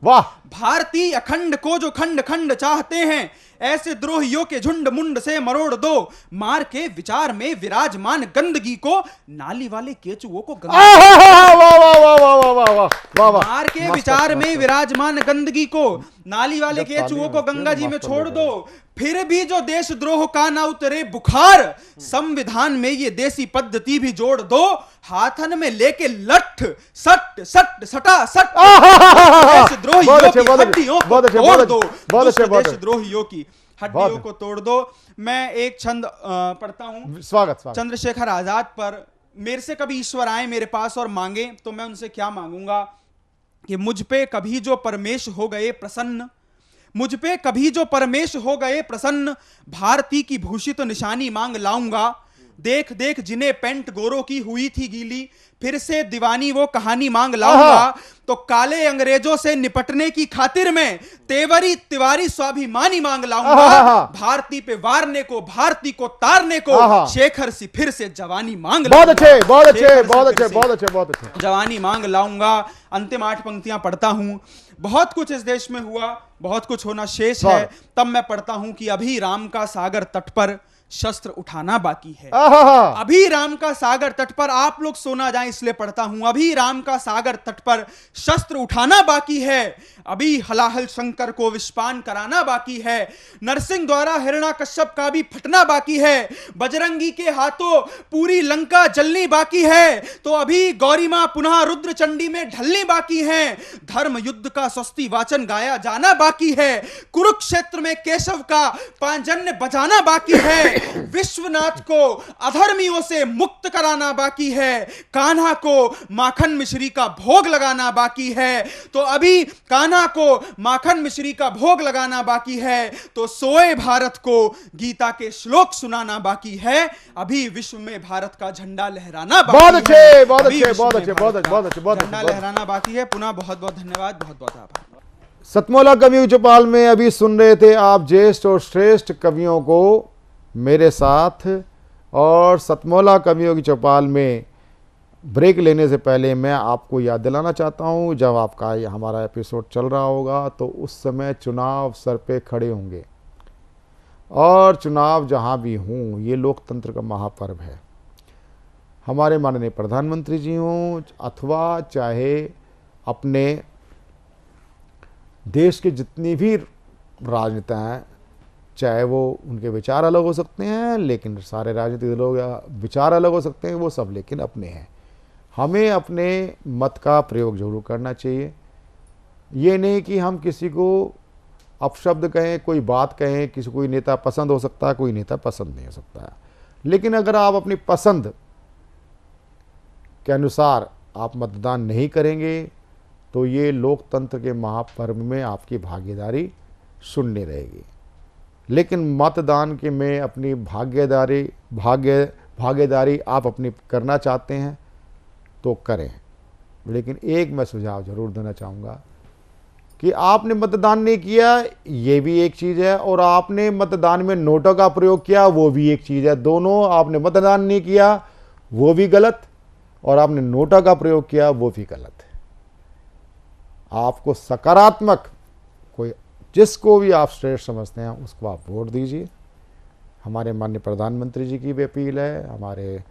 वाह। भारतीय अखंड को जो खंड खंड चाहते हैं, ऐसे द्रोहियों के झुंड मुंड से मरोड़ दो। मार के विचार में विराजमान गंदगी को, नाली वाले केचुओं को मार के विचार में विराजमान गंदगी को, नाली वाले केचुओं को गंगा जी में छोड़ दो। फिर भी जो देशद्रोह का ना उतरे बुखार, संविधान में ये देसी पद्धति भी जोड़ दो। हाथन में लेके लठ सट सट सटा सट, देशद्रोह देशद्रोहियों की हड्डियों को बहुत अच्छे, तोड़ दो, बहुत अच्छे, बहुत अच्छे। देशद्रोहियों की हड्डियों को तोड़ दो। मैं एक छंद पढ़ता हूँ स्वागत। चंद्रशेखर आजाद पर। मेरे से कभी ईश्वर आए मेरे पास और मांगे तो मैं उनसे क्या मांगूंगा कि मुझ पे कभी जो परमेश हो गए प्रसन्न, मुझ पे कभी जो परमेश हो गए प्रसन्न, भारती की भूषित निशानी मांग लाऊंगा। देख देख जिन्हें पेंट गोरों की हुई थी गीली, फिर से दीवानी वो कहानी मांग लाऊंगा। तो काले अंग्रेजों से निपटने की खातिर में तेवरी तिवारी स्वाभिमानी मांग लाऊंगा। भारती पे वारने को, भारती को तारने को, शेखर सी फिर से जवानी मांग बहुत अच्छे, लाऊंगा। बहुत अच्छे, शेखर बहुत से अच्छे, फिर से बहुत अच्छे, बहुत अच्छे। जवानी मांग लाऊंगा। अंतिम 8 पंक्तियां पढ़ता हूं। बहुत कुछ इस देश में हुआ, बहुत कुछ होना शेष है। तब मैं पढ़ता हूं कि अभी राम का सागर तट पर शस्त्र उठाना बाकी है। अभी राम का सागर तट पर, आप लोग सोना जाए इसलिए पढ़ता हूं, अभी राम का सागर तट पर शस्त्र उठाना बाकी है। अभी हलाहल शंकर को विषपान कराना बाकी है। नरसिंह द्वारा हिरण्याकश्यप का भी फटना बाकी है। बजरंगी के हाथों पूरी लंका जलनी बाकी है। तो अभी गौरी मां पुनः रुद्र चंडी में ढलनी बाकी है। धर्म युद्ध का स्वस्ति वाचन गाया जाना बाकी है। कुरुक्षेत्र में केशव का पांजन्य बजाना बाकी है। विश्वनाथ को अधर्मियों से मुक्त कराना बाकी है। कान्हा को माखन मिश्री का भोग लगाना बाकी है। तो अभी कान्हा को माखन मिश्री का भोग लगाना बाकी है। तो सोए भारत को गीता के श्लोक सुनाना बाकी है। अभी विश्व में भारत का झंडा लहराना बाकी बहुत है। अच्छे, बहुत अच्छे, बहुत अच्छे, बहुत अच्छे, बहुत अच्छे, बहुत झंडा लहराना बाकी है। पुनः बहुत बहुत धन्यवाद, बहुत बहुत आभार। सतमोला कवियों चौपाल में अभी सुन रहे थे आप ज्येष्ठ और श्रेष्ठ कवियों को मेरे साथ। और सतमोला कवियों की चौपाल में ब्रेक लेने से पहले मैं आपको याद दिलाना चाहता हूं, जब आपका हमारा एपिसोड चल रहा होगा तो उस समय चुनाव सर पे खड़े होंगे। और चुनाव जहां भी हों, ये लोकतंत्र का महापर्व है। हमारे माननीय प्रधानमंत्री जी हों अथवा चाहे अपने देश के जितनी भी राजनेता हैं, चाहे वो उनके विचार अलग हो सकते हैं, लेकिन सारे राजनीतिक दलों का विचार अलग हो सकते हैं, वो सब लेकिन अपने हैं। हमें अपने मत का प्रयोग जरूर करना चाहिए। ये नहीं कि हम किसी को अपशब्द कहें, कोई बात कहें, किसी कोई नेता पसंद हो सकता है, कोई नेता पसंद नहीं हो सकता है। लेकिन अगर आप अपनी पसंद के अनुसार आप मतदान नहीं करेंगे तो ये लोकतंत्र के महापर्व में आपकी भागीदारी शून्य रहेगी। लेकिन मतदान के में अपनी भागीदारी आप अपनी करना चाहते हैं तो करें। लेकिन एक मैं सुझाव जरूर देना चाहूँगा कि आपने मतदान नहीं किया ये भी एक चीज़ है, और आपने मतदान में नोटों का प्रयोग किया वो भी एक चीज़ है। दोनों, आपने मतदान नहीं किया वो भी गलत और आपने नोटों का प्रयोग किया वो भी गलत है। आपको सकारात्मक कोई जिसको भी आप श्रेष्ठ समझते हैं उसको आप वोट दीजिए। हमारे माननीय प्रधानमंत्री जी की भी अपील है, हमारे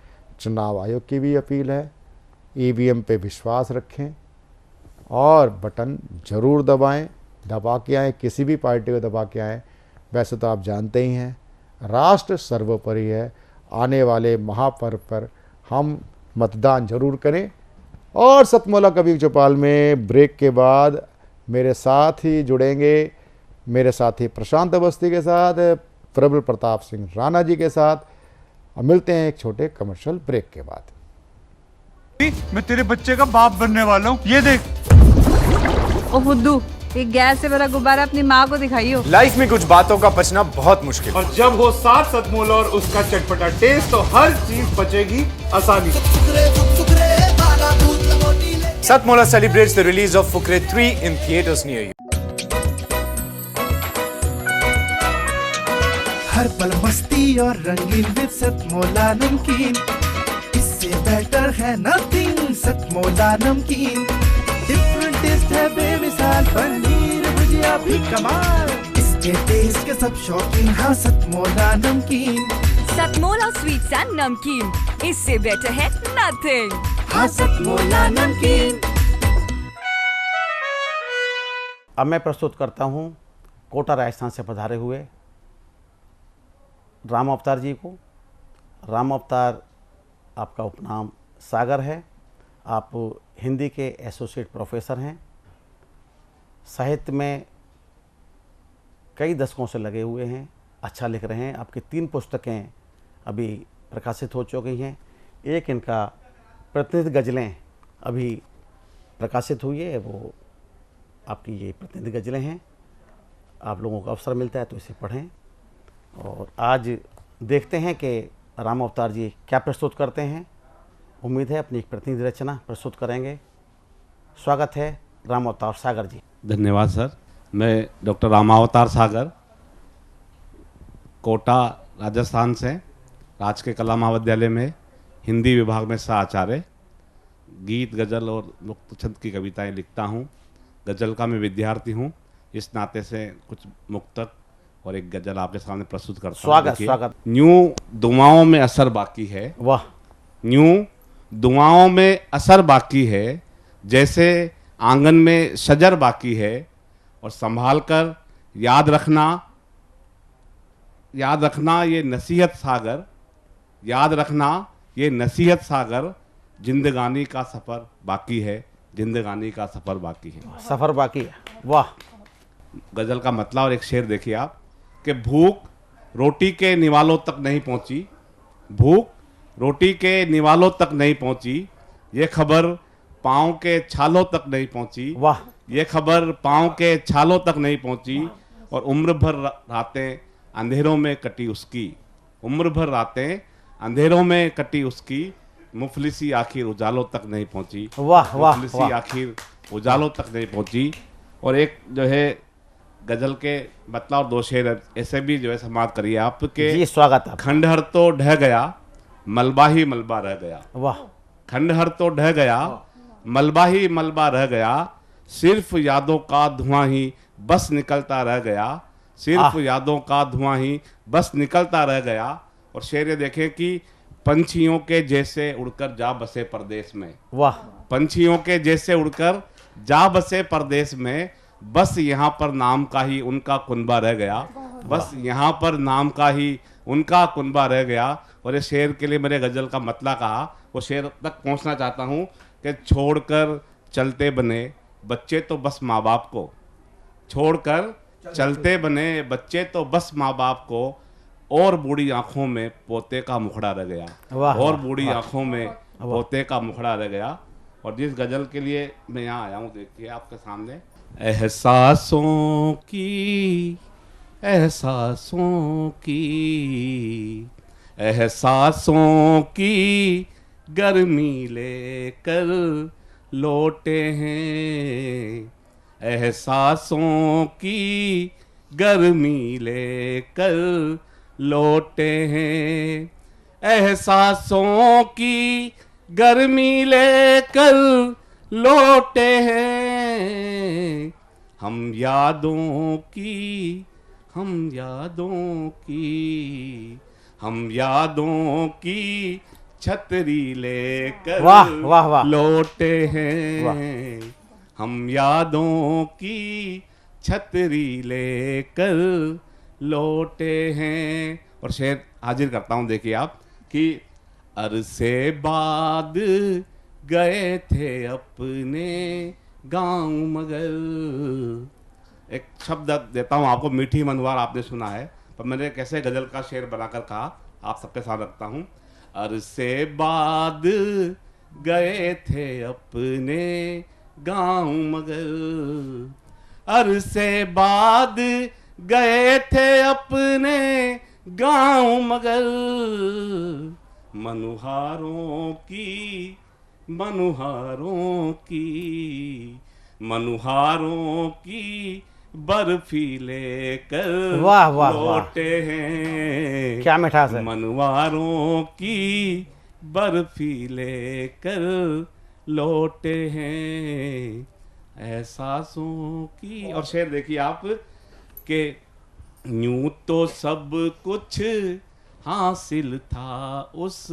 चुनाव आयोग की भी अपील है। ईवीएम पे विश्वास रखें और बटन जरूर दबाएं, दबा के आएँ, किसी भी पार्टी को दबा के आएँ। वैसे तो आप जानते ही हैं राष्ट्र सर्वोपरि है। आने वाले महापर्व पर हम मतदान जरूर करें। और सतमोला कवि चौपाल में ब्रेक के बाद मेरे साथ ही जुड़ेंगे, मेरे साथी प्रशांत अवस्थी के साथ, प्रबल प्रताप सिंह राणा जी के साथ। मिलते हैं एक छोटे कमर्शियल ब्रेक के बाद। मैं तेरे बच्चे का बाप बनने वाला हूँ, ये देख। ओ फुद्दू, एक गैस से भरा गुब्बारा अपनी माँ को दिखाइयो। लाइफ में कुछ बातों का बचना बहुत मुश्किल है। और जब हो साथ सतमोला और उसका चटपटा टेस्ट तो हर चीज बचेगी आसानी से। Satmola celebrates the release of Fukre 3 in theaters near you. हर पल मस्ती और रंगीन विद सतमोला नमकीन, इससे बेटर है नथिंग। सतमोला नमकीन डिफरेंट टेस्ट है बेमिसाल, पनीर भुजिया भी कमाल, इसके टेस्ट के सब शौकीन। हाँ सतमोला नमकीन, सतमोला स्वीट्स एंड नमकीन, इससे बेटर है नथिंग। हाँ सतमोला नमकीन। अब मैं प्रस्तुत करता हूँ कोटा राजस्थान से पधारे हुए राम अवतार जी को। राम अवतार आपका उपनाम सागर है। आप हिंदी के एसोसिएट प्रोफेसर हैं। साहित्य में कई दशकों से लगे हुए हैं, अच्छा लिख रहे हैं। आपकी 3 पुस्तकें अभी प्रकाशित हो चुकी हैं। एक इनका प्रतिनिधि गज़लें अभी प्रकाशित हुई है, वो आपकी ये प्रतिनिधि गज़लें हैं। आप लोगों को अवसर मिलता है तो इसे पढ़ें। और आज देखते हैं कि राम अवतार जी क्या प्रस्तुत करते हैं। उम्मीद है अपनी एक प्रतिनिधि रचना प्रस्तुत करेंगे। स्वागत है राम अवतार सागर जी। धन्यवाद सर। मैं डॉक्टर रामावतार सागर, कोटा राजस्थान से, राजकीय कला महाविद्यालय में हिंदी विभाग में सह आचार्य, गीत, गज़ल और मुक्त छंद की कविताएं लिखता हूं। गज़ल का मैं विद्यार्थी हूं, इस नाते से कुछ मुक्तक और एक गज़ल आपके सामने प्रस्तुत करता हूं। स्वागत स्वागत। यूं दुआओं में असर बाकी है, वाह। यूं दुआओं में असर बाकी है, जैसे आंगन में शजर बाकी है। और संभाल कर याद रखना ये नसीहत सागर, याद रखना ये नसीहत सागर, जिंदगानी का सफ़र बाकी है, जिंदगानी का सफ़र बाकी है। सफ़र बाकी है, वाह। गज़ल का मतलब और एक शेर देखिए आप कि भूख रोटी के निवालों तक नहीं पहुंची, भूख रोटी के निवालों तक नहीं पहुंची, ये खबर पाँव के छालों तक नहीं पहुंची, वाह। ये खबर पाँव के छालों तक नहीं पहुंची। और उम्र भर रातें अंधेरों में कटी उसकी, उम्र भर रातें अंधेरों में कटी उसकी, मुफलिसी आखिर उजालों तक नहीं पहुंची, वाह वाह। मुफलिसी आखिर उजालों तक नहीं पहुंची। और एक जो है गज़ल के मतलब और 2 शेर ऐसे भी जो है समाप्त करिए आपके। जी स्वागत है। खंडहर तो ढह गया, मलबा ही मलबा रह गया, वाह। खंडहर तो ढह गया, मलबा ही मलबा रह गया, सिर्फ यादों का धुआं ही बस निकलता रह गया, सिर्फ यादों का धुआं ही बस निकलता रह गया। और शेर ये देखें कि पंछियों के जैसे उड़कर जा बसे परदेश में, वाह। पंछियों के जैसे उड़कर जा बसे परदेश में, बस यहाँ पर नाम का ही उनका कुनबा रह गया, बस यहाँ पर नाम का ही उनका कुनबा रह गया। और इस शेर के लिए मैंने गज़ल का मतलब कहा, वो शेर तक पहुँचना चाहता हूँ कि छोड़कर चलते बने बच्चे तो बस माँ बाप को, छोड़कर चलते बने बच्चे तो बस माँ बाप को, और बूढ़ी आंखों में पोते का मुखड़ा रह गया, और बूढ़ी आंखों में पोते का मुखड़ा रह गया। और जिस गज़ल के लिए मैं यहाँ आया हूँ देखिए आपके सामने। एहसासों की, एहसासों की, एहसासों की गर्मी लेकर लौटे हैं, एहसासों की गर्मी लेकर लौटे हैं, एहसासों की गर्मी लेकर लौटे हैं। हम यादों की, हम यादों की, हम यादों की छतरी लेकर वाह वाह वाह लौटे हैं, हम यादों की छतरी लेकर लौटे हैं। और शेर हाजिर करता हूँ देखिए आप कि अरसे बाद गए थे अपने गांव मगर, एक शब्द देता हूँ आपको, मीठी मनवार आपने सुना है, पर मैंने कैसे गज़ल का शेर बनाकर कहा आप सबके साथ रखता हूँ। अरसे बाद गए थे अपने गांव मगर, अरसे बाद गए थे अपने गांव मगर, मनुहारों की, मनुहारों की, मनुहारों की बर्फी लेकर वाह वाह लौटे हैं, क्या मिठास है। मनुहारों की बर्फी लेकर लौटे हैं, एहसासों की। और शेर देखिए आप कि यूं तो सब कुछ हासिल था उस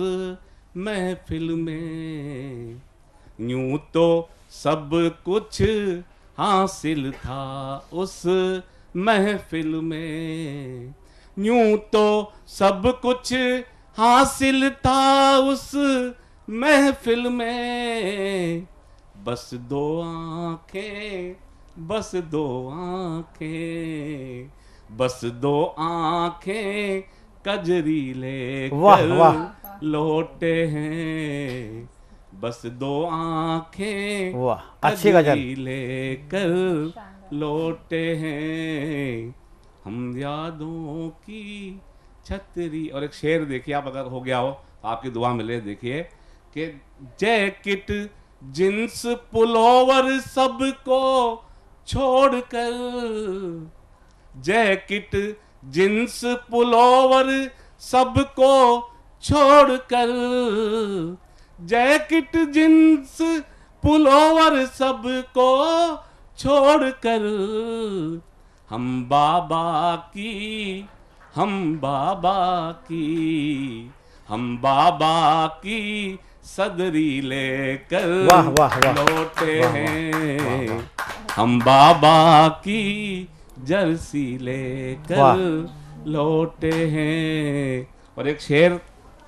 महफिल में, यूं तो सब कुछ हासिल था उस महफिल में, यूं तो सब कुछ हासिल था उस महफिल में, बस 2 आंखें बस दो आंखें, बस दो आंखें कजरी वाह, लेकर वाह। लौटे हैं, बस दो आंखें वाह, अच्छी गजल। कजरी लेकर लौटे हैं, हम यादों की छतरी। और एक शेर देखिए आप, अगर हो गया हो आपकी दुआ मिले, देखिए कि जैकेट जींस पुलोवर सबको छोड़कर, जैकेट जींस पुलोवर सबको छोड़कर, जैकेट जींस पुलोवर सबको छोड़कर, हम बाबा की, हम बाबा की, हम बाबा की सदरी लेकर वाह, वाह, वाह। लौटे वाह, वाह, हैं, वाह, वाह। हम बाबा की जर्सी वाह। लेकर लौटे हैं। और एक शेर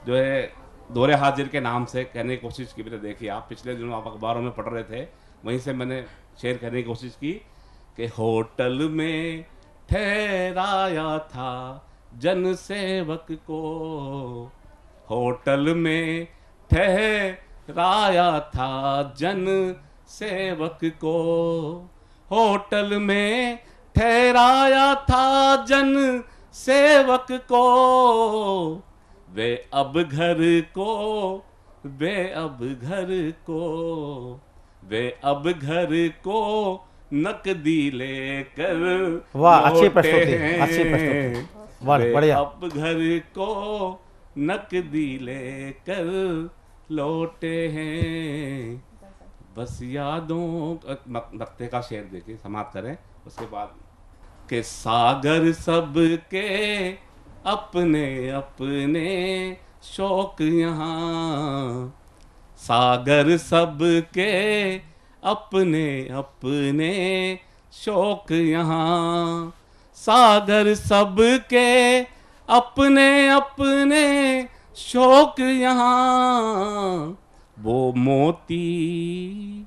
जो है दोहरे हाजिर के नाम से कहने की कोशिश की, देखिए आप पिछले दिनों आप अखबारों में पढ़ रहे थे, वहीं से मैंने शेर कहने की कोशिश की कि होटल में ठहराया था जन सेवक को, होटल में ठहराया था जन सेवक को, होटल में ठहराया था जन सेवक को, वे अब घर को, वे अब घर को, वे अब घर को नकदी लेकर वाह, अच्छी लौटे प्रस्तुति, हैं, अच्छी प्रस्तुति। वाह, वे बढ़िया। अब घर को नकदी लेकर लौटे हैं, बस यादों नक्ते का शेर देखिए, समाप्त करें उसके बाद के सागर सबके अपने अपने शौक यहाँ, सागर सबके अपने अपने शौक यहाँ, सागर सबके अपने अपने शौक यहाँ, वो मोती,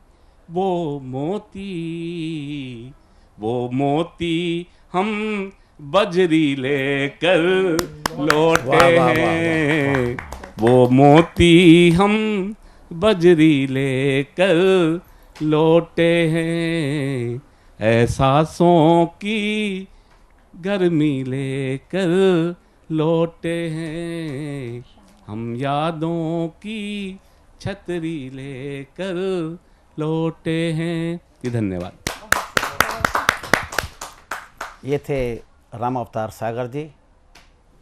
वो मोती, वो मोती हम बजरी लेकर लौटे वाह, वाह, वाह, हैं, वो मोती हम बजरी लेकर लौटे हैं, एहसासों की गर्मी लेकर लौटे हैं, हम यादों की छतरी लेकर लौटे हैं। जी धन्यवाद। ये थे राम अवतार सागर जी,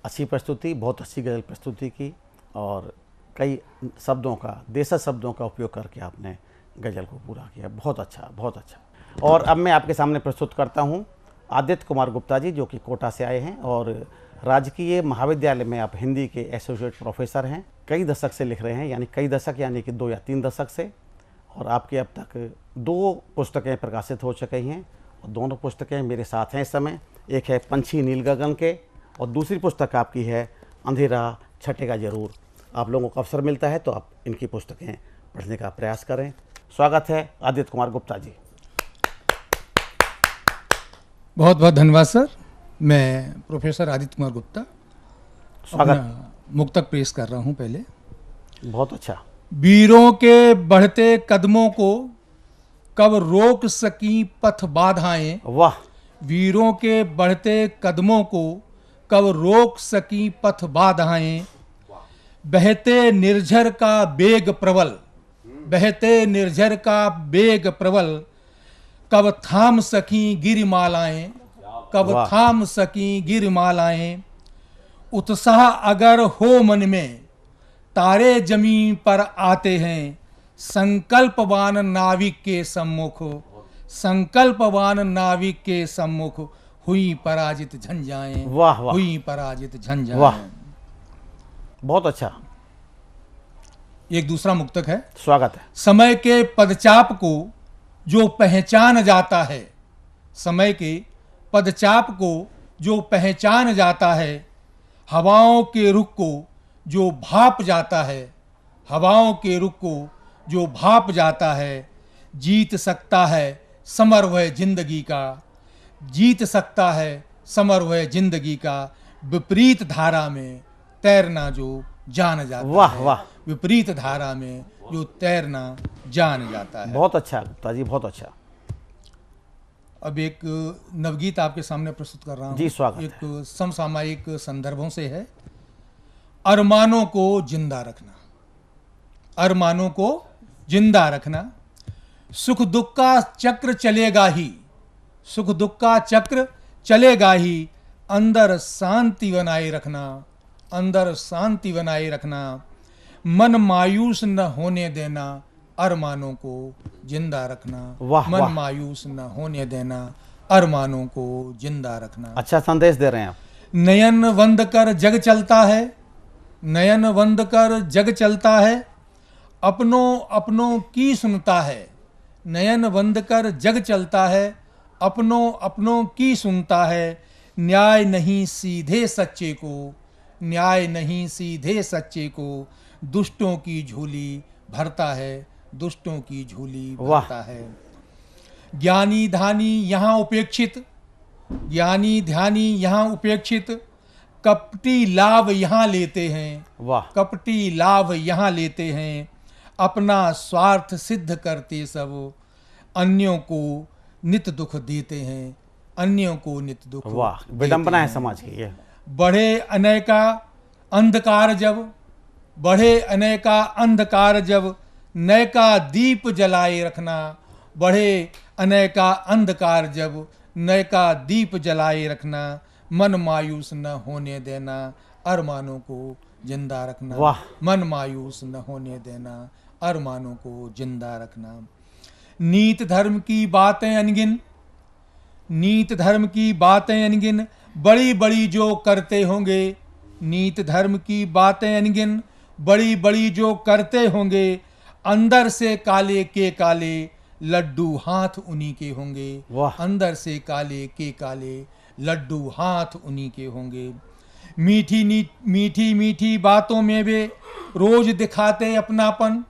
अच्छी प्रस्तुति, बहुत अच्छी गजल प्रस्तुति की, और कई शब्दों का, देशज शब्दों का उपयोग करके आपने गजल को पूरा किया, बहुत अच्छा, बहुत अच्छा। और अब मैं आपके सामने प्रस्तुत करता हूँ आदित्य कुमार गुप्ता जी, जो कि कोटा से आए हैं और राजकीय महाविद्यालय में आप हिंदी के एसोसिएट प्रोफेसर हैं, कई दशक से लिख रहे हैं, यानी कई दशक यानी कि 2 या 3 दशक से, और आपके अब तक 2 पुस्तकें प्रकाशित हो चुकी हैं, और दोनों पुस्तकें मेरे साथ हैं इस समय। एक है पंछी नील गगन के, और दूसरी पुस्तक आपकी है अंधेरा छटेगा जरूर। आप लोगों को अवसर मिलता है तो आप इनकी पुस्तकें पढ़ने का प्रयास करें। स्वागत है आदित्य कुमार गुप्ता जी। बहुत बहुत धन्यवाद सर। मैं प्रोफेसर आदित्य कुमार गुप्ता स्वागत। मुक्तक पेश कर रहा हूँ। पहले बहुत अच्छा। वीरों के बढ़ते कदमों को कब रोक सकी पथ बाधाएं, वाह। वीरों के बढ़ते कदमों को कब रोक सकी पथ बाधाएं, बहते निर्झर का बेग प्रबल, बहते निर्झर का बेग प्रबल, कब थाम सकी गिरिमालाएं, कब वाह। थाम सकी गिरिमालाएं, उत्साह अगर हो मन में तारे जमीन पर आते हैं, संकल्पवान नाविक के सम्मुख, संकल्पवान नाविक के सम्मुख हुई पराजित झंझाएं, वाह वाह, हुई पराजित झंझाएं। वाह, बहुत अच्छा। एक दूसरा मुक्तक है। स्वागत है। समय के पदचाप को जो पहचान जाता है, समय के पदचाप को जो पहचान जाता है, हवाओं के रुख को जो भाप जाता है, हवाओं के रुख को जो भाप जाता है, जीत सकता है समर वह जिंदगी का, जीत सकता है समर वह जिंदगी का, विपरीत धारा में तैरना जो जान जाता वाह है। वाह, विपरीत धारा में जो तैरना जान जाता है। बहुत अच्छा गुप्ता जी, बहुत अच्छा। अब एक नवगीत आपके सामने प्रस्तुत कर रहा हूँ जी, स्वागत है। एक समसामयिक संदर्भों से है। अरमानों को जिंदा रखना, अरमानों को जिंदा रखना, सुख दुख का चक्र चलेगा ही, सुख दुख का चक्र चलेगा ही, अंदर शांति बनाए रखना, अंदर शांति बनाए रखना, मन मायूस न होने देना, अरमानों को जिंदा रखना। वाह, मन वाह। मायूस न होने देना, अरमानों को जिंदा रखना। अच्छा संदेश दे रहे हैं आप। नयन बंद कर जग चलता है, नयन बंद कर जग चलता है, अपनों अपनों की सुनता है, नयन बंद कर जग चलता है, अपनों अपनों की सुनता है, न्याय नहीं सीधे सच्चे को, न्याय नहीं सीधे सच्चे को, दुष्टों की झोली भरता है, दुष्टों की झोली भरता है। ज्ञानी धानी यहाँ उपेक्षित, ज्ञानी ध्यानी यहाँ उपेक्षित, कपटी लाभ यहाँ लेते हैं, वाह, कपटी लाभ यहाँ लेते हैं, अपना स्वार्थ सिद्ध करते सब, अन्यों को नित दुख देते हैं, अन्यों को नित दुख वाह, देते विडंबना है हैं। समाज की ये। बढ़े अनेका अंधकार जब, बढ़े अनेका अंधकार जब, नयका दीप जलाए रखना, बढ़े अनेका अंधकार जब, नयका दीप जलाए रखना, मन मायूस न होने देना, अरमानों को जिंदा रखना। वाह। मन मायूस न होने देना, अरमानों को जिंदा रखना। नीत धर्म की बातें अनगिन, नीत धर्म की बातें अनगिन, बड़ी बड़ी जो करते होंगे, नीत धर्म की बातें अनगिन, बड़ी बड़ी जो करते होंगे, अंदर से काले के काले, लड्डू हाथ उन्हीं के होंगे। वाह। अंदर से काले के काले, लड्डू हाथ उन्हीं के होंगे। मीठी मीठी मीठी बातों में वे रोज दिखाते अपनापन,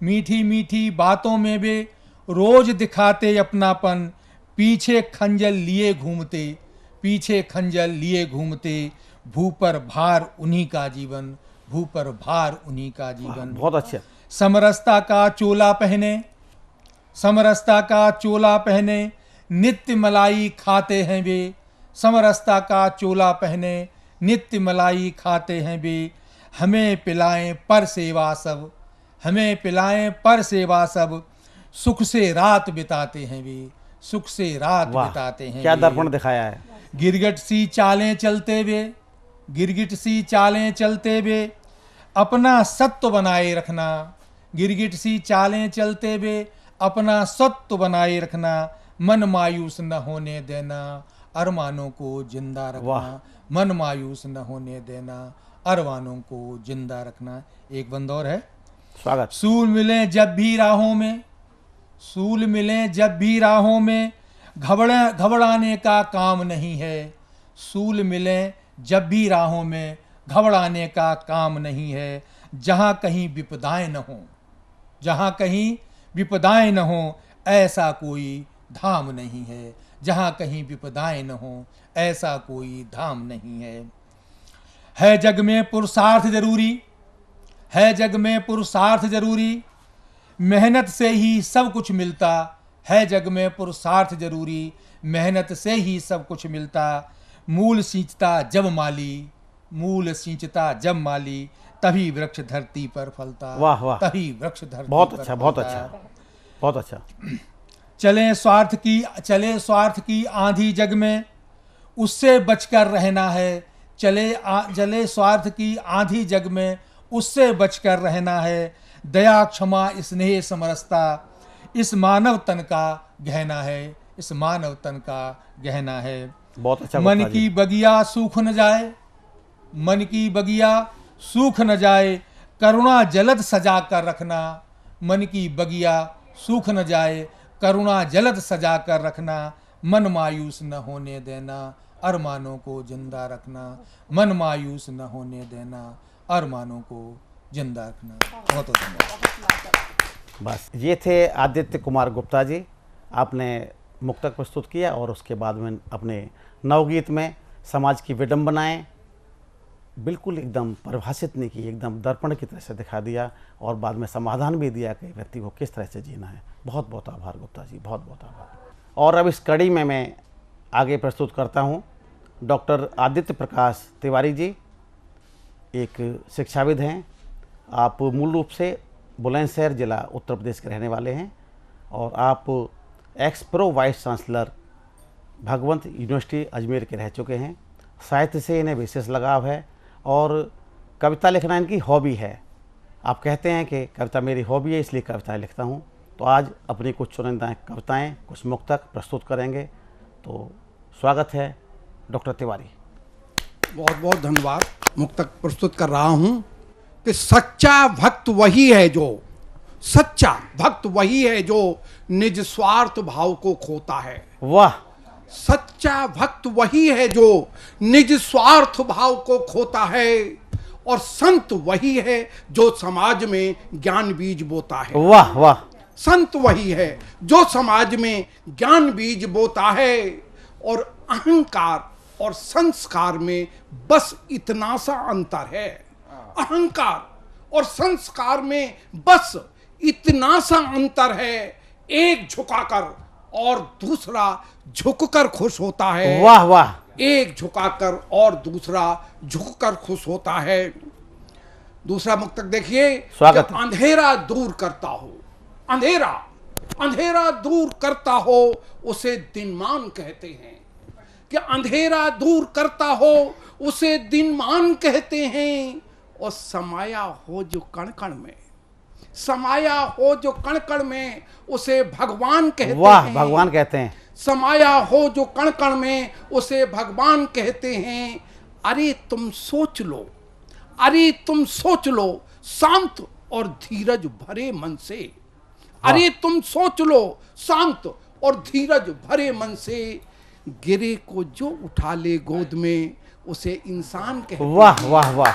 मीठी मीठी बातों में वे रोज दिखाते अपनापन, पीछे खंजर लिए घूमते, पीछे खंजर लिए घूमते, भू पर भार उन्हीं का जीवन, भू पर भार उन्हीं का जीवन। बहुत अच्छा। समरसता का चोला पहने, समरसता का चोला पहने, नित्य मलाई खाते हैं वे, समरसता का चोला पहने, नित्य मलाई खाते हैं वे, हमें पिलाएं पर सेवा सब, हमें पिलाएं पर सेवा सब, सुख से रात बिताते हैं वे, सुख से रात बिताते हैं। क्या वे। दर्पण दिखाया है। गिरगिट सी चालें चलते वे, गिरगिट सी चालें चलते वे, अपना सत्व बनाए रखना, गिरगिट सी चालें चलते वे, अपना सत्व बनाए रखना, मन मायूस न होने देना, अरमानों को जिंदा रखना, मन मायूस न होने देना, अरमानों को जिंदा रखना। एक बंद और है। स्वागत। सूल मिले जब भी राहों में, सूल मिले जब भी राहों में, घबराने का काम नहीं है, सूल मिले जब भी राहों में, घबराने का काम नहीं है, जहाँ कहीं विपदाएं न हो, जहाँ कहीं विपदाएं न हो, ऐसा कोई धाम नहीं है, जहाँ कहीं विपदाएं न हो, ऐसा कोई धाम नहीं है जग में पुरुषार्थ जरूरी, है जग में पुरुषार्थ जरूरी, मेहनत से ही सब कुछ मिलता, है जग में पुरुषार्थ जरूरी, मेहनत से ही सब कुछ मिलता, मूल सींचता जब माली, मूल सींचता जब माली, तभी वृक्ष धरती पर फलता। वाह वाह, तभी वृक्ष धरती बहुत पर अच्छा, फलता। बहुत अच्छा, बहुत अच्छा। चले स्वार्थ की आंधी जग में, उससे बचकर रहना है, चले स्वार्थ की आंधी जग में, उससे बचकर रहना है, दया क्षमा स्नेह समरसता, इस मानव तन का गहना है, इस मानव तन का गहना है। बहुत अच्छा। मन की बगिया सूख न जाए, मन की बगिया सूख न जाए, करुणा जलद सजा कर रखना, मन की बगिया सूख न जाए, करुणा जलद सजा कर रखना, मन मायूस न होने देना, अरमानों को जिंदा रखना, मन मायूस न होने देना, अरमानों को जिंदा रखना। बहुत धन्यवाद। बस ये थे आदित्य कुमार गुप्ता जी, आपने मुक्तक प्रस्तुत किया और उसके बाद में अपने नवगीत में समाज की विडंबनाएं बिल्कुल एकदम परिभाषित नहीं की, एकदम दर्पण की तरह से दिखा दिया और बाद में समाधान भी दिया कि व्यक्ति को किस तरह से जीना है। बहुत बहुत आभार गुप्ता जी, बहुत बहुत आभार। और अब इस कड़ी में मैं आगे प्रस्तुत करता हूँ डॉक्टर आदित्य प्रकाश तिवारी जी। एक शिक्षाविद हैं, आप मूल रूप से बुलंदशहर जिला उत्तर प्रदेश के रहने वाले हैं और आप एक्स प्रो वाइस चांसलर भगवंत यूनिवर्सिटी अजमेर के रह चुके हैं। साहित्य से इन्हें विशेष लगाव है और कविता लिखना इनकी हॉबी है। आप कहते हैं कि कविता मेरी हॉबी है इसलिए कविताएं लिखता हूं, तो आज अपनी कुछ चुनिंदा कविताएं, कुछ मुक्तक प्रस्तुत करेंगे। तो स्वागत है डॉक्टर तिवारी। बहुत बहुत धन्यवाद। मुक्तक प्रस्तुत कर रहा हूं कि सच्चा भक्त वही है जो निज स्वार्थ भाव को खोता है। वाह। सच्चा भक्त वही है जो निज स्वार्थ भाव को खोता है और संत वही है जो समाज में ज्ञान बीज बोता है। वाह वाह। संत वही है जो समाज में ज्ञान बीज बोता है और अहंकार और संस्कार में बस इतना सा अंतर है। अहंकार और संस्कार में बस इतना सा अंतर है, एक झुकाकर और दूसरा झुककर खुश होता है। वाह वाह। एक झुकाकर और दूसरा झुककर खुश होता है। दूसरा मुक्तक देखिए। स्वागत है। अंधेरा दूर करता हो, अंधेरा दूर करता हो उसे दिनमान कहते हैं। कि अंधेरा दूर करता हो उसे दिनमान कहते हैं और समाया हो जो कण कण में, समाया हो जो कण कण में उसे भगवान कहते हैं। वाह, भगवान कहते हैं। समाया हो जो कण कण में उसे भगवान कहते हैं। अरे तुम सोच लो, अरे तुम सोच लो शांत और धीरज भरे मन से। अरे तुम सोच लो शांत और धीरज भरे मन से। गिरे को जो उठा ले गोद में उसे इंसान कहते हैं। वाह वाह वाह,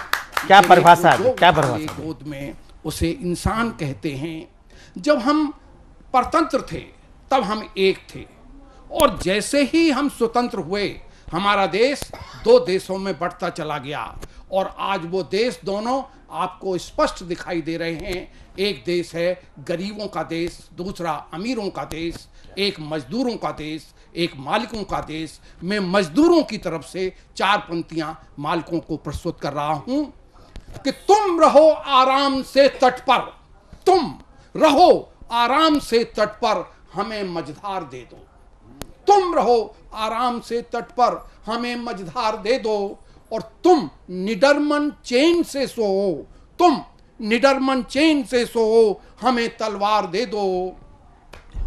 क्या परिभाषा है, क्या परिभाषा। गोद में उसे इंसान कहते हैं। जब हम परतंत्र थे तब हम एक थे और जैसे ही हम स्वतंत्र हुए हमारा देश दो देशों में बढ़ता चला गया और आज वो देश दोनों आपको स्पष्ट दिखाई दे रहे हैं। एक देश है गरीबों का देश, दूसरा अमीरों का देश, एक मजदूरों का देश, एक मालिकों का देश। मैं मजदूरों की तरफ से चार पंक्तियां मालिकों को प्रस्तुत कर रहा हूं कि तुम रहो आराम से तट पर, तुम रहो आराम से तट पर, हमें मझधार दे दो। तुम रहो आराम से तट पर, हमें मझधार दे दो और तुम निडरमन चैन से सोओ, तुम निडरमन चैन से सोओ, हमें तलवार दे दो।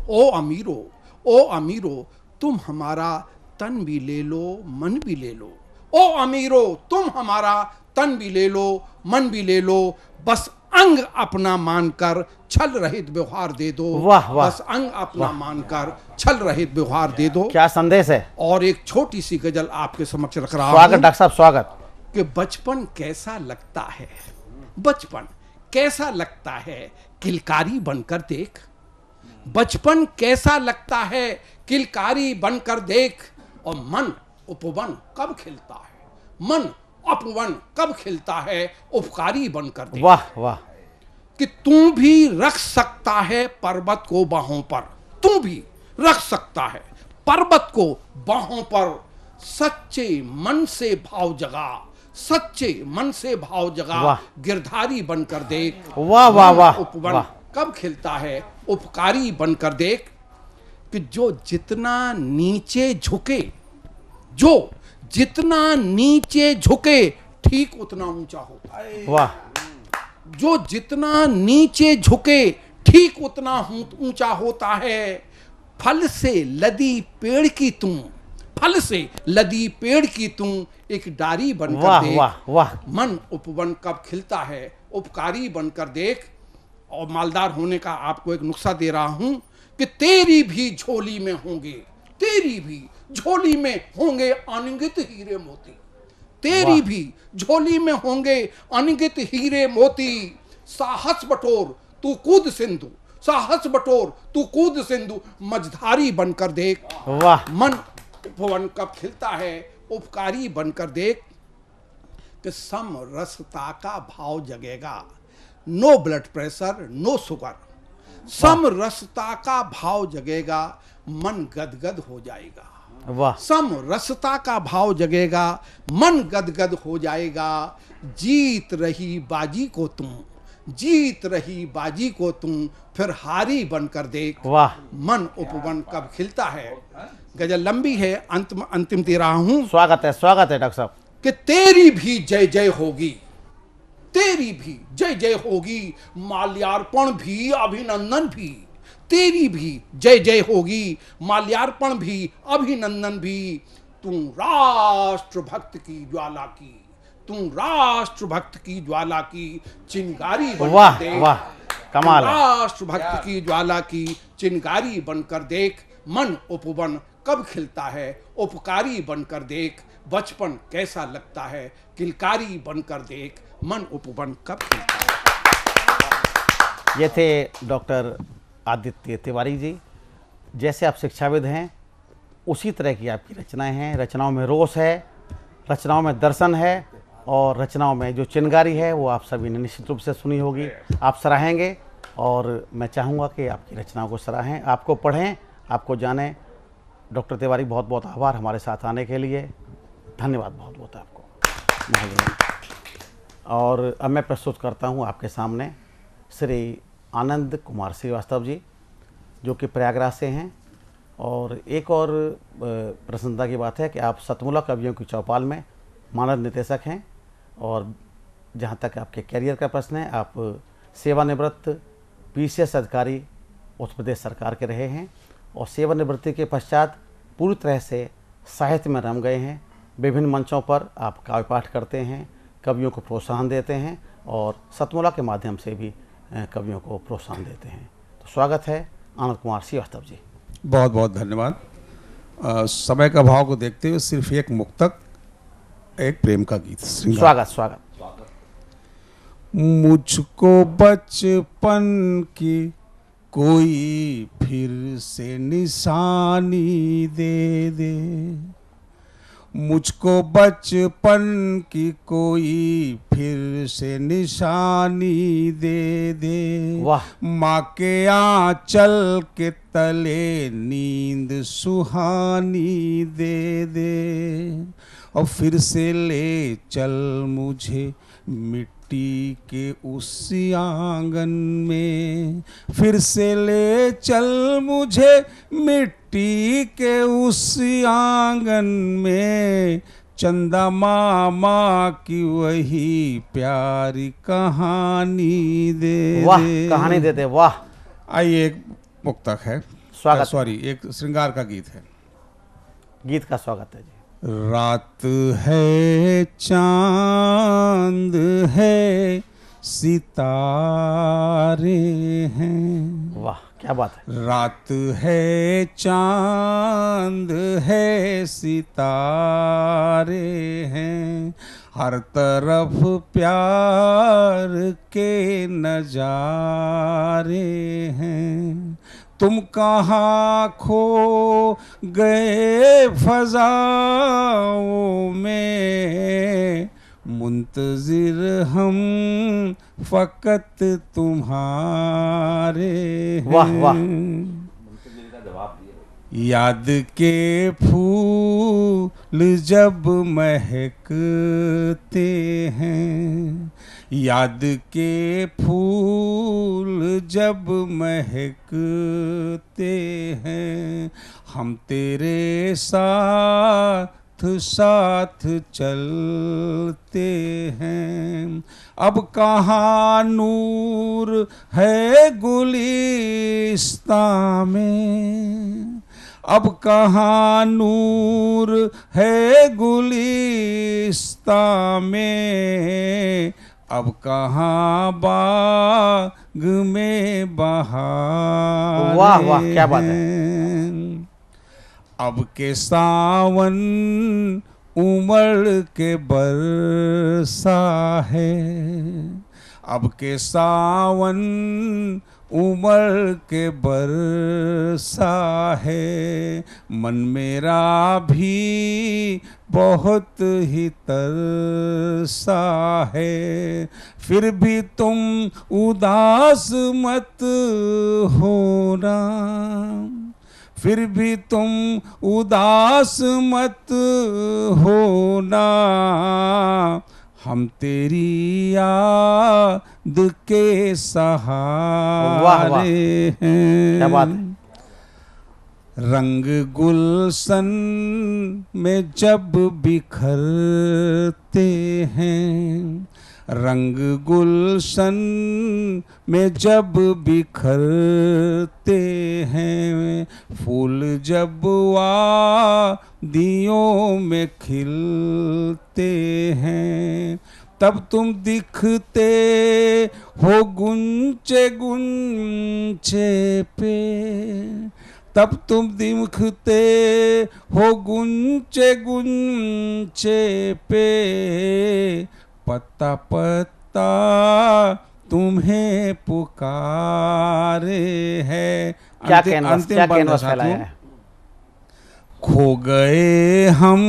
ओ अमीरो तुम हमारा तन भी ले लो मन भी ले लो। ओ अमीरो तुम हमारा तन भी ले लो मन भी ले लो, बस अंग अपना मानकर छल रहित व्यवहार दे दो। वाह वाह। बस अंग अपना मानकर छल रहित व्यवहार दे दो। क्या संदेश है। और एक छोटी सी गजल आपके समक्ष रख रहा हूं। स्वागत डॉक्टर साहब, स्वागत। कि बचपन कैसा लगता है, बचपन कैसा लगता है किलकारी बनकर देख। बचपन कैसा लगता है किलकारी बनकर देख और मन उपवन कब खिलता है, मन अपवन कब खिलता है उपकारी बनकर देख। वाह वाह। कि तू भी रख सकता है पर्वत को बाहों पर, तू भी रख सकता है पर्वत को बाहों पर। सच्चे मन से भाव जगा, सच्चे मन से भाव जगा, गिरधारी बनकर देख। वाह वाह वाह। उपवन कब खिलता है उपकारी बनकर देख। कि जो जितना नीचे झुके, जो जितना नीचे झुके ठीक उतना ऊंचा होता है। वाह। जो जितना नीचे झुके ठीक उतना ऊंचा होता है। फल से लदी पेड़ की तुम, फल से लदी पेड़ की तुम एक डारी बनकर देख। वाह वाह। मन उपवन कब खिलता है उपकारी बनकर देख। और मालदार होने का आपको एक नुस्खा दे रहा हूं कि तेरी भी झोली में होंगे, तेरी भी झोली में होंगे अनगित हीरे मोती। तेरी भी झोली में होंगे अनगित हीरे मोती। साहस बटोर तू कूद सिंधु, साहस बटोर तू कूद सिंधु मझधारी बनकर देख। वाह। मन उपवन कब खिलता है उपकारी बनकर देख कि समरसता का भाव जगेगा, no blood pressure no sugar. समरसता का भाव जगेगा, मन गदगद हो जाएगा। वाह। समरसता का भाव जगेगा, मन गदगद हो जाएगा। जीत रही बाजी को तुम, जीत रही बाजी को तुम फिर हारी बनकर देख। वाह। मन उपवन कब खिलता है। गजल लंबी है, अंतिम दे रहा हूं। स्वागत है डॉक्टर साहब। कि तेरी भी जय जय होगी, तेरी भी जय जय होगी, माल्यार्पण भी अभिनंदन भी। तेरी भी जय जय होगी, माल्यार्पण भी अभिनंदन भी। तुम राष्ट्र भक्त की ज्वाला की, तुम राष्ट्र भक्त की ज्वाला की चिंगारी बनकर देख। वाह, कमाल है। राष्ट्र भक्त की ज्वाला की चिंगारी बनकर देख। मन उपवन कब खिलता है उपकारी बनकर देख। बचपन कैसा लगता है किलकारी बनकर देख। मन उपवन कब खिलता है। ये थे डॉक्टर आदित्य तिवारी जी। जैसे आप शिक्षाविद हैं उसी तरह की आपकी रचनाएं हैं। रचनाओं में रोष है, रचनाओं में दर्शन है और रचनाओं में जो चिंगारी है वो आप सभी ने निश्चित रूप से सुनी होगी। आप सराहेंगे और मैं चाहूँगा कि आपकी रचनाओं को सराहें, आपको पढ़ें, आपको जानें। डॉक्टर तिवारी बहुत बहुत आभार हमारे साथ आने के लिए। धन्यवाद बहुत बहुत आपको। और अब मैं प्रस्तुत करता हूँ आपके सामने श्री आनंद कुमार श्रीवास्तव जी, जो कि प्रयागराज से हैं। और एक और प्रसन्नता की बात है कि आप सतमुला कवियों की चौपाल में मानद निदेशक हैं। और जहाँ तक आपके कैरियर का प्रश्न है, आप सेवानिवृत्त PCS अधिकारी उत्तर प्रदेश सरकार के रहे हैं और सेवानिवृत्ति के पश्चात पूरी तरह से साहित्य में रम गए हैं। विभिन्न मंचों पर आप काव्य पाठ करते हैं, कवियों को प्रोत्साहन देते हैं और सतमुला के माध्यम से भी कवियों को प्रोत्साहन देते हैं। तो स्वागत है आनंद कुमार श्रीवास्तव जी। बहुत बहुत धन्यवाद। समय का भाव को देखते हुए सिर्फ एक मुक्तक, एक प्रेम का गीत। स्वागत स्वागत। मुझको बचपन की कोई फिर से निशानी दे दे, मुझको बचपन की कोई फिर से निशानी दे दे। वाह। माँ के आंचल के तले नींद सुहानी दे दे और फिर से ले चल मुझे मिट्टी के उस आंगन में, फिर से ले चल मुझे मिट्टी के उस आंगन में। चंदा मामा की वही प्यारी कहानी दे। वाह, कहानी दे दे। वाह। आइए, एक मुक्तक है। स्वागत। सॉरी, एक श्रृंगार का गीत है। गीत का स्वागत है जी। रात है, चांद है, सितारे हैं। वाह, क्या बात है। रात है, चांद है, सितारे हैं, हर तरफ प्यार के नजारे हैं। तुम कहाँ खो गए फजाओं में, मुंतजिर हम फकत तुम्हारे हैं। वाह वाह। याद के फूल जब महकते हैं, याद के फूल जब महकते हैं, हम तेरे साथ साथ चलते हैं। अब कहाँ नूर है गुलिस्तां में, अब कहाँ नूर है गुलिस्तां में, अब कहाँ बाग में बहार। वाह वाह, क्या बात है। अब के सावन उमड़ के बरसा है, अब के सावन उमर के बरसा है, मन मेरा भी बहुत ही तरसा है, फिर भी तुम उदास मत होना, फिर भी तुम उदास मत होना, हम तेरी याद के सहारे हैं। क्या बात है। रंग गुलशन में जब बिखरते हैं, रंग गुलशन में जब बिखरते हैं, फूल जब वादियों में खिलते हैं, तब तुम दिखते हो गुंचे गुंचे पे, तब तुम दिखते हो गुंचे गुंचे पे, पत्ता पत्ता तुम्हें पुकारे है। क्या कैनवास फैलाया है। खो गए हम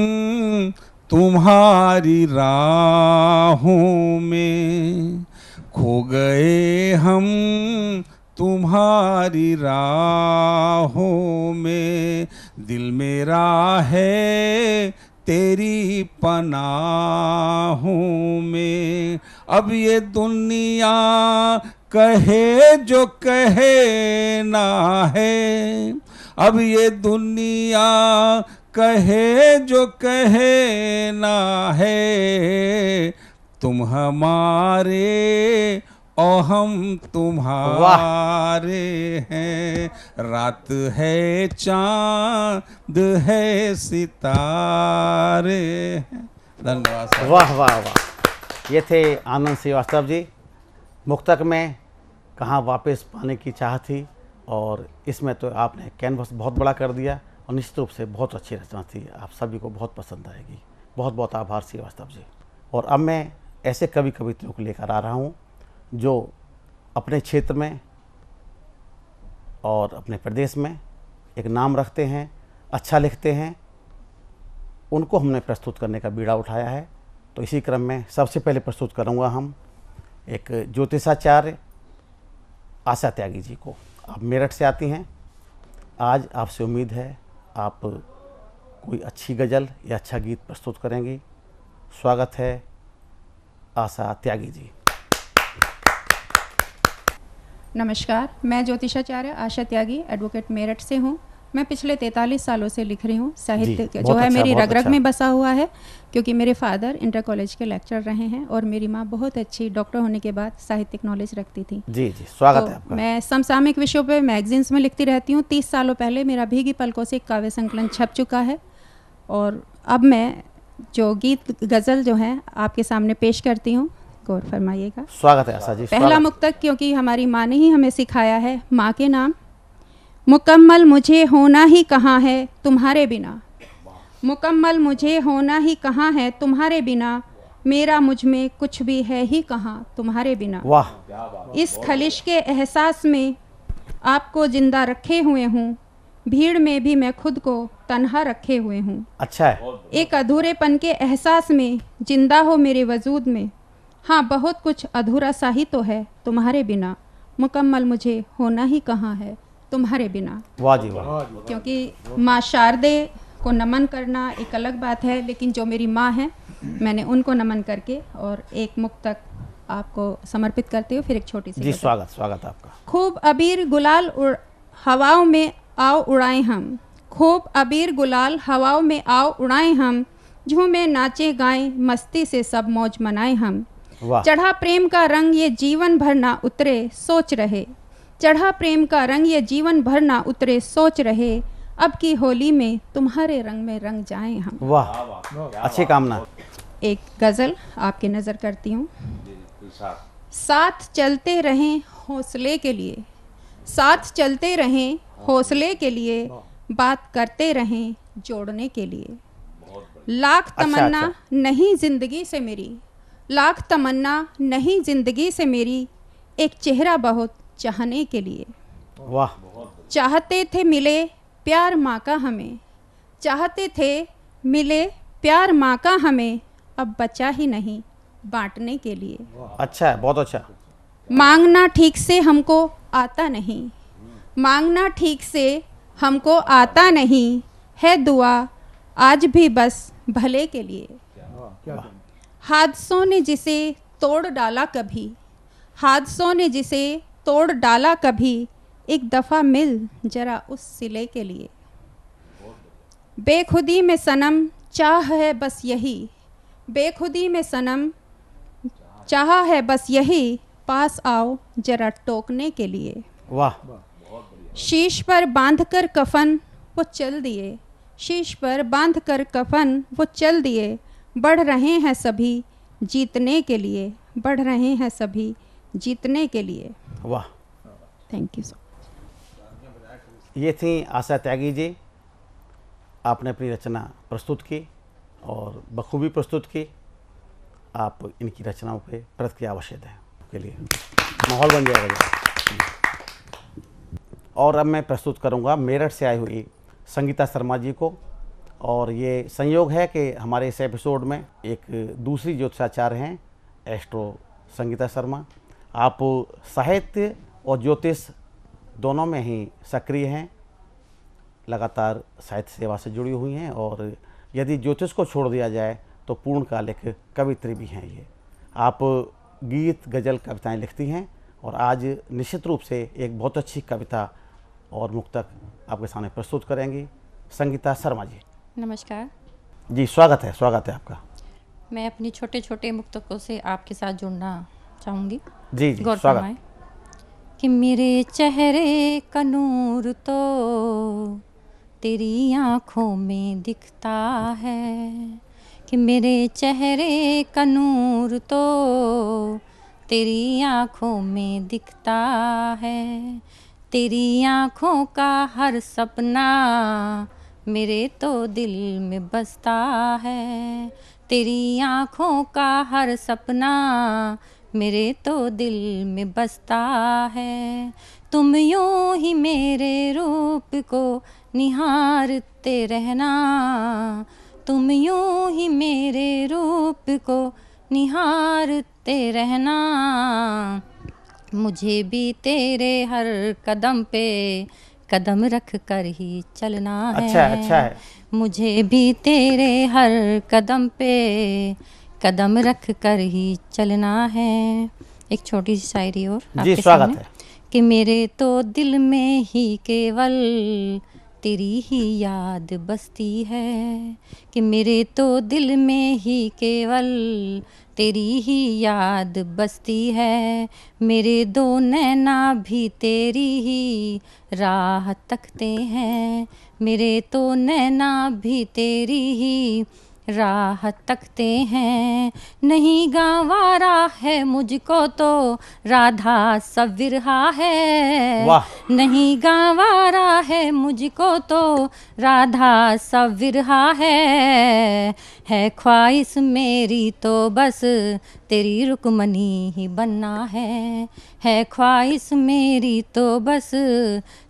तुम्हारी राहों में, खो गए हम तुम्हारी राहों में, दिल मेरा है तेरी पनाहों में। अब ये दुनिया कहे जो कहे ना है, अब ये दुनिया कहे जो कहे ना है, तुम हमारे और हम तुम्हारे हैं, रात है चांद है सितारे हैं। धन्यवाद। वाह वाह वाह। ये थे आनंद श्रीवास्तव जी। मुक्तक में कहाँ वापस पाने की चाह थी, और इसमें तो आपने कैनवस बहुत बड़ा कर दिया, और निश्चित रूप से बहुत अच्छी रचना थी, आप सभी को बहुत पसंद आएगी। बहुत बहुत आभार श्रीवास्तव जी। और अब मैं ऐसे कवि कवित्रियों को लेकर आ रहा हूँ जो अपने क्षेत्र में और अपने प्रदेश में एक नाम रखते हैं, अच्छा लिखते हैं, उनको हमने प्रस्तुत करने का बीड़ा उठाया है। तो इसी क्रम में सबसे पहले प्रस्तुत करूंगा हम एक ज्योतिषाचार्य आशा त्यागी जी को। आप मेरठ से आती हैं। आज आपसे उम्मीद है आप कोई अच्छी गज़ल या अच्छा गीत प्रस्तुत करेंगी। स्वागत है आशा त्यागी जी। नमस्कार, मैं ज्योतिषाचार्य आशा त्यागी एडवोकेट मेरठ से हूँ। मैं पिछले 43 सालों से लिख रही हूँ। साहित्य जो है मेरी रग रग में बसा हुआ है, क्योंकि मेरे फादर इंटर कॉलेज के लेक्चरर रहे हैं और मेरी माँ बहुत अच्छी डॉक्टर होने के बाद साहित्यिक नॉलेज रखती थी। जी जी, स्वागत है आपका। मैं समसामयिक विषयों पे मैगजीन्स में लिखती रहती हूँ। 30 सालों पहले मेरा भीगी पलकों से एक काव्य संकलन छप चुका है, और अब मैं जो गीत गज़ल जो है आपके सामने पेश करती हूँ, गौर फरमाइएगा। स्वागत है आशा जी। पहला मुक्तक, क्योंकि हमारी माँ ने ही हमें सिखाया है, माँ के नाम। मुकम्मल मुझे होना ही कहाँ है तुम्हारे बिना, मुकम्मल मुझे होना ही कहाँ है तुम्हारे बिना, मेरा मुझ में कुछ भी है ही कहाँ तुम्हारे बिना। वाह। इस खलिश के एहसास में आपको जिंदा रखे हुए हूँ, भीड़ में भी मैं खुद को तन्हा रखे हुए हूँ। अच्छा है। एक अधूरेपन के एहसास में जिंदा हो मेरे वजूद में, हाँ बहुत कुछ अधूरा सा ही तो है तुम्हारे बिना, मुकम्मल मुझे होना ही कहाँ है तुम्हारे बिना। वाह जी वाह। क्योंकि माँ शारदे को नमन करना एक अलग बात है, लेकिन जो मेरी माँ है मैंने उनको नमन करके और एक मुक्तक आपको समर्पित करते हुए फिर एक छोटी सी। जी स्वागत, स्वागत आपका। खूब अबीर गुलाल हवाओं में आओ उड़ाएं हम, खूब अबीर गुलाल हवाओं में आओ उड़ाएं हम, झूमे नाचे गाएं मस्ती से सब मौज मनाएं हम। चढ़ा प्रेम का रंग ये जीवन भर ना उतरे सोच रहे, चढ़ा प्रेम का रंग ये जीवन भर ना उतरे सोच रहे, अब की होली में तुम्हारे रंग में रंग जाएं हम। वाह, अच्छी कामना। एक गज़ल आपकी नज़र करती हूँ। साथ चलते रहें हौसले के लिए, साथ चलते रहें हौसले के लिए, बात करते रहें जोड़ने के लिए। लाख तमन्ना नहीं जिंदगी से मेरी, लाख तमन्ना नहीं जिंदगी से मेरी, एक चेहरा बहुत चाहने के लिए। वाह। चाहते थे मिले प्यार माँ का हमें, चाहते थे मिले प्यार माँ का हमें, अब बचा ही नहीं बांटने के लिए। अच्छा है, बहुत अच्छा। मांगना ठीक से हमको आता नहीं, मांगना ठीक से हमको आता नहीं, है दुआ आज भी बस भले के लिए। हादसों ने जिसे तोड़ डाला कभी, हादसों ने जिसे तोड़ डाला कभी, एक दफ़ा मिल जरा उस सिले के लिए। बेखुदी में सनम चाह है बस यही, बेखुदी में सनम चाह है बस यही, पास आओ जरा टोकने के लिए। वाह। शीश पर बांधकर कफन वो चल दिए, शीश पर बांधकर कफन वो चल दिए, बढ़ रहे हैं सभी जीतने के लिए, बढ़ रहे हैं सभी जीतने के लिए। वाह। Thank you so much. ये थी आशा त्यागी जी। आपने अपनी रचना प्रस्तुत की और बखूबी प्रस्तुत की। आप इनकी रचनाओं पे प्रतिक्रिया अवश्य दें, के लिए माहौल बन जाएगा जी। और अब मैं प्रस्तुत करूंगा मेरठ से आई हुई संगीता शर्मा जी को। और ये संयोग है कि हमारे इस एपिसोड में एक दूसरी ज्योतिषाचार्य हैं, एस्ट्रो संगीता शर्मा। आप साहित्य और ज्योतिष दोनों में ही सक्रिय हैं, लगातार साहित्य सेवा से जुड़ी हुई हैं, और यदि ज्योतिष को छोड़ दिया जाए तो पूर्णकालिक कवित्री भी हैं। ये आप गीत, गज़ल, कविताएं लिखती हैं और आज निश्चित रूप से एक बहुत अच्छी कविता और मुक्तक आपके सामने प्रस्तुत करेंगी संगीता शर्मा जी। नमस्कार जी, स्वागत है आपका। मैं अपनी छोटे छोटे मुक्तकों से आपके साथ जुड़ना चाहूँगी। जी, गौर स्वागत। फरमाएं कि मेरे चेहरे का नूर तो तेरी आँखों में दिखता है, कि मेरे चेहरे का नूर तो तेरी आँखों में दिखता है, तेरी आँखों का हर सपना मेरे तो दिल में बसता है, तेरी आँखों का हर सपना मेरे तो दिल में बसता है। तुम यूं ही मेरे रूप को निहारते रहना, तुम यूं ही मेरे रूप को निहारते रहना, मुझे भी तेरे हर कदम पे कदम रख कर ही चलना है। अच्छा है। मुझे भी तेरे हर कदम पे कदम रख कर ही चलना है। एक छोटी सी शायरी और जी, आपके स्वागत सामने। है। कि मेरे तो दिल में ही केवल तेरी ही याद बसती है, कि मेरे तो दिल में ही केवल तेरी ही याद बसती है, मेरे दो नैना भी तेरी ही राह तकते हैं, मेरे तो नैना भी तेरी ही राह तकते हैं। नहीं गंवारा है मुझको तो राधा सविरहा है, वाह। नहीं गंवारा है मुझको तो राधा सविरहा है ख्वाहिश मेरी तो बस तेरी रुकमनी ही बनना है ख्वाहिश मेरी तो बस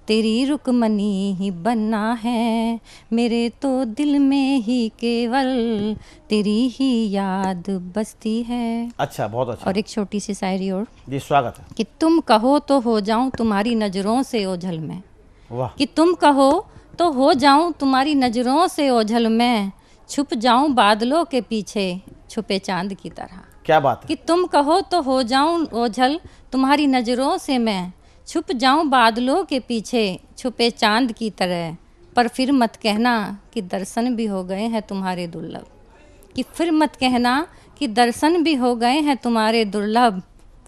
तेरी रुकमनी ही बनना है, मेरे तो दिल में ही केवल तेरी ही याद बसती है। अच्छा, बहुत अच्छा। और एक छोटी सी शायरी और। जी, स्वागत है। कि तुम कहो तो हो जाऊं तुम्हारी नज़रों से ओझल में, वाह। कि तुम कहो तो हो जाऊं तुम्हारी नज़रों से ओझल में, छुप जाऊं बादलों के पीछे छुपे चांद की तरह। क्या बात है। कि तुम कहो तो हो जाऊं ओझल तुम्हारी नज़रों से मैं, छुप जाऊं बादलों के पीछे छुपे चांद की तरह, पर फिर मत कहना कि दर्शन भी हो गए हैं तुम्हारे दुर्लभ, कि फिर मत कहना कि दर्शन भी हो गए हैं तुम्हारे दुर्लभ,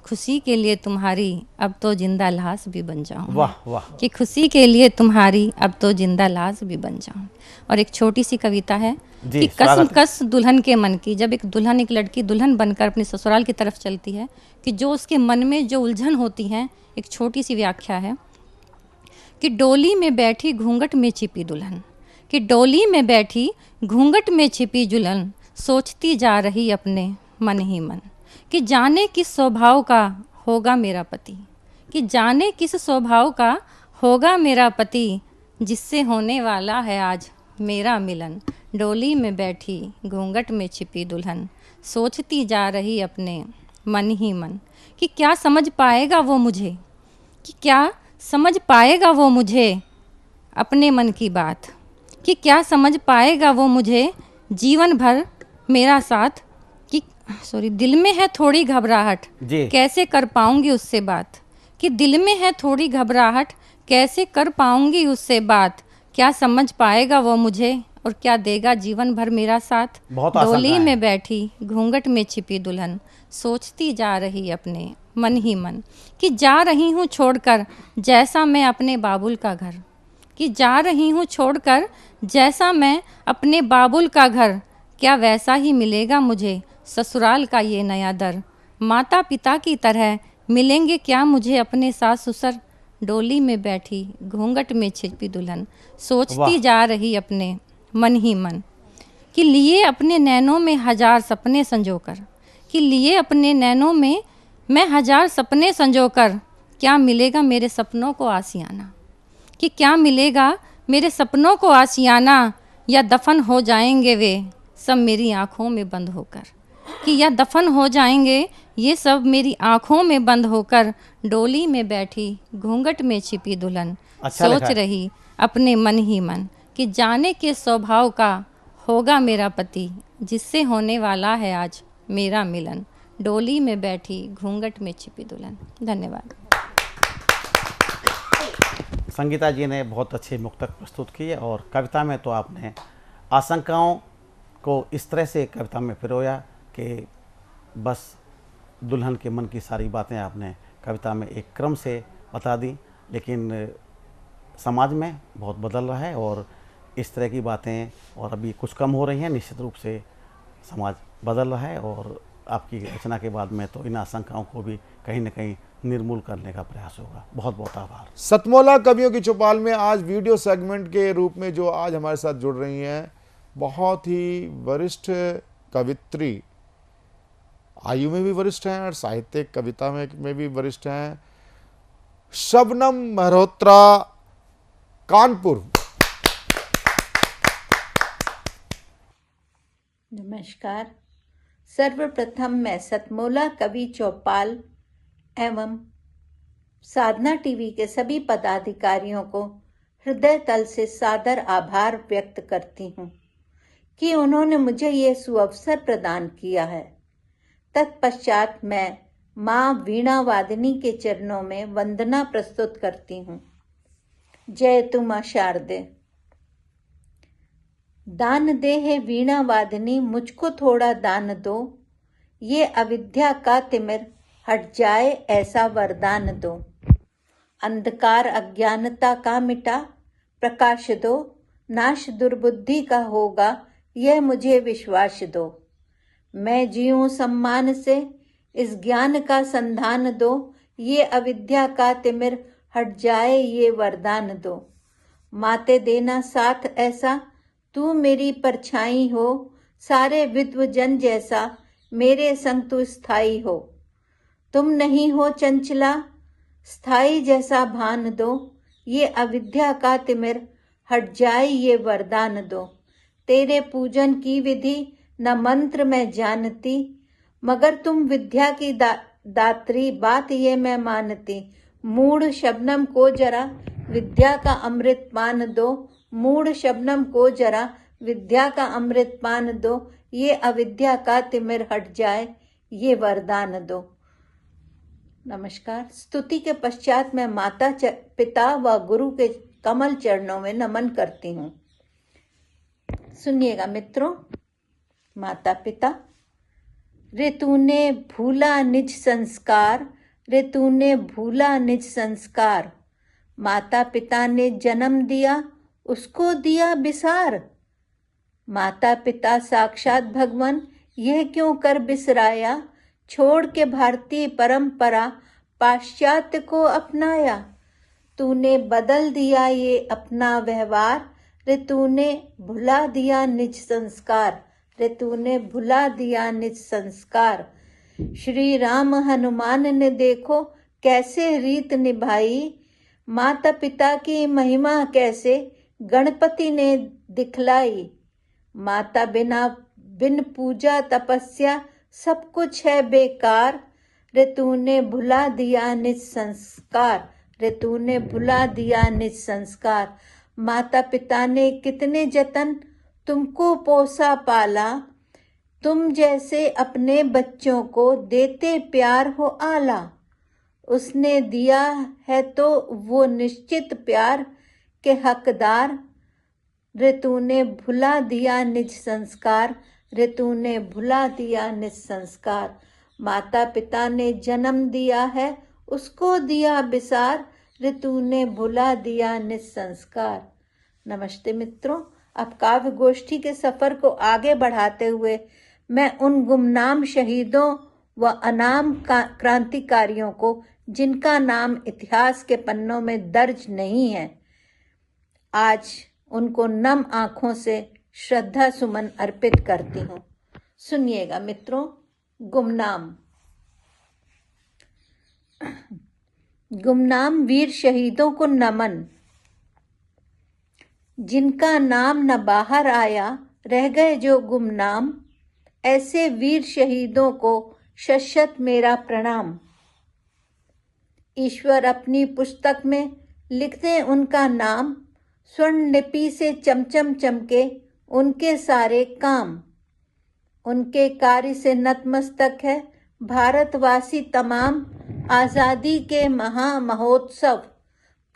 खुशी के लिए तुम्हारी अब तो जिंदा लाश भी बन जाऊं। वाह वाह। कि खुशी के लिए तुम्हारी अब तो जिंदा लाश भी बन जाऊं। और एक छोटी सी कविता है कि कसम कस दुल्हन के मन की। जब एक दुल्हन, एक लड़की दुल्हन बनकर अपने ससुराल की तरफ चलती है, कि जो उसके मन में जो उलझन होती है, एक छोटी सी व्याख्या है कि डोली में बैठी घूंघट में छिपी दुल्हन, कि डोली में बैठी घूंघट में छिपी दुल्हन, सोचती जा रही अपने मन ही मन, कि जाने किस स्वभाव का होगा मेरा पति, कि जाने किस स्वभाव का होगा मेरा पति, जिससे होने वाला है आज मेरा मिलन। डोली में बैठी घूंघट में छिपी दुल्हन, सोचती जा रही अपने मन ही मन कि क्या समझ पाएगा वो मुझे, कि क्या समझ पाएगा वो मुझे अपने मन की बात, कि क्या समझ पाएगा वो मुझे जीवन भर मेरा साथ। कि दिल में है थोड़ी घबराहट, कैसे कर पाऊंगी उससे बात, कि दिल में है थोड़ी घबराहट, कैसे कर पाऊंगी उससे बात। क्या समझ पाएगा वो मुझे और क्या देगा जीवन भर मेरा साथ। डोली में बैठी घूंघट में छिपी दुल्हन, सोचती जा रही अपने मन ही मन कि जा रही हूँ छोड़कर जैसा मैं अपने बाबुल का घर, कि जा रही हूँ छोड़कर जैसा मैं अपने बाबुल का घर। क्या वैसा ही मिलेगा मुझे ससुराल का ये नया दर। माता पिता की तरह मिलेंगे क्या मुझे अपने सास ससुर। डोली में बैठी घूंघट में छिपी दुल्हन, सोचती जा रही अपने मन ही मन कि लिए अपने नैनों में हजार सपने संजोकर, कि लिए अपने नैनों में मैं हजार सपने संजोकर। क्या मिलेगा मेरे सपनों को आसियाना, कि क्या मिलेगा मेरे सपनों को आसियाना, या दफन हो जाएंगे वे सब मेरी आँखों में बंद होकर, कि या दफन हो जाएंगे ये सब मेरी आँखों में बंद होकर। डोली में बैठी घूंघट में छिपी दुल्हन, सोच रही अपने मन ही मन कि जाने के स्वभाव का होगा मेरा पति, जिससे होने वाला है आज मेरा मिलन। डोली में बैठी घूंघट में छिपी दुल्हन। धन्यवाद। संगीता जी ने बहुत अच्छी मुक्तक प्रस्तुत की है और कविता में तो आपने आशंकाओं को इस तरह से कविता में पिरोया कि बस दुल्हन के मन की सारी बातें आपने कविता में एक क्रम से बता दी। लेकिन समाज में बहुत बदल रहा है और इस तरह की बातें और अभी कुछ कम हो रही हैं। निश्चित रूप से समाज बदल रहा है और आपकी रचना के बाद में तो इन आशंकाओं को भी कहीं न कहीं निर्मूल करने का प्रयास होगा। बहुत बहुत आभार। सतमौला कवियों की चौपाल में आज वीडियो सेगमेंट के रूप में जो आज हमारे साथ जुड़ रही हैं, बहुत ही वरिष्ठ कवित्री, आयु में भी वरिष्ठ हैं और साहित्यिक कविता में भी वरिष्ठ हैं, शबनम मल्होत्रा, कानपुर। नमस्कार। सर्वप्रथम मैं सतमौला कवि चौपाल एवं साधना टीवी के सभी पदाधिकारियों को हृदय तल से सादर आभार व्यक्त करती हूँ कि उन्होंने मुझे ये सुअवसर प्रदान किया है। तत्पश्चात मैं माँ वीणा वादिनी के चरणों में वंदना प्रस्तुत करती हूँ। जय तु माँ शारदे। दान दे है वीणा वादिनी, मुझको थोड़ा दान दो, ये अविद्या का तिमिर हट जाए ऐसा वरदान दो। अंधकार अज्ञानता का मिटा, प्रकाश दो, नाश दुर्बुद्धि का होगा यह मुझे विश्वास दो। मैं जीऊं सम्मान से, इस ज्ञान का संधान दो, ये अविद्या का तिमिर हट जाए ये वरदान दो। माते देना साथ ऐसा, तू मेरी परछाई हो, सारे विद्व जन जैसा मेरे संग तू स्थाई हो। तुम नहीं हो चंचला, स्थाई जैसा भान दो, ये अविद्या का तिमिर हट जाए ये वरदान दो। तेरे पूजन की विधि न मंत्र मैं जानती, मगर तुम विद्या की दात्री बात ये मैं मानती। मूढ़ शबनम को जरा विद्या का अमृत पान दो, मूढ़ शबनम को जरा विद्या का अमृत पान दो, ये अविद्या का तिमिर हट जाए ये वरदान दो। नमस्कार। स्तुति के पश्चात मैं माता पिता व गुरु के कमल चरणों में नमन करती हूँ। सुनिएगा मित्रों। माता पिता, रे तूने भूला निज संस्कार, रे तूने भूला निज संस्कार। माता पिता ने जन्म दिया, उसको दिया बिसार। माता पिता साक्षात भगवान, यह क्यों कर बिसराया। छोड़ के भारतीय परंपरा, पाश्चात्य को अपनाया। तूने बदल दिया ये अपना व्यवहार, रे तूने भुला दिया निज संस्कार, रे तूने भुला दिया निज संस्कार। श्री राम हनुमान ने देखो कैसे रीत निभाई, माता पिता की महिमा कैसे गणपति ने दिखलाई। माता बिना बिन पूजा तपस्या सब कुछ है बेकार, रे तूने भुला दिया निज संस्कार, रे तूने भुला दिया निज संस्कार। माता पिता ने कितने जतन तुमको पोसा पाला, तुम जैसे अपने बच्चों को देते प्यार हो आला। उसने दिया है तो वो निश्चित प्यार के हकदार, रे तूने भुला दिया निज संस्कार, रे तूने भुला दिया निज संस्कार। माता पिता ने जन्म दिया है उसको दिया बिसार, रे तूने भुला दिया निज संस्कार। नमस्ते मित्रों, अब काव्य गोष्ठी के सफर को आगे बढ़ाते हुए मैं उन गुमनाम शहीदों व अनाम क्रांतिकारियों को जिनका नाम इतिहास के पन्नों में दर्ज नहीं है, आज उनको नम आंखों से श्रद्धा सुमन अर्पित करती हूँ। सुनिएगा मित्रों। गुमनाम वीर शहीदों को नमन, जिनका नाम न बाहर आया रह गए जो गुमनाम, ऐसे वीर शहीदों को शत मेरा प्रणाम। ईश्वर अपनी पुस्तक में लिखते उनका नाम, स्वर्ण लिपि से चमचम चमके उनके सारे काम। उनके कार्य से नतमस्तक है भारतवासी तमाम, आज़ादी के महोत्सव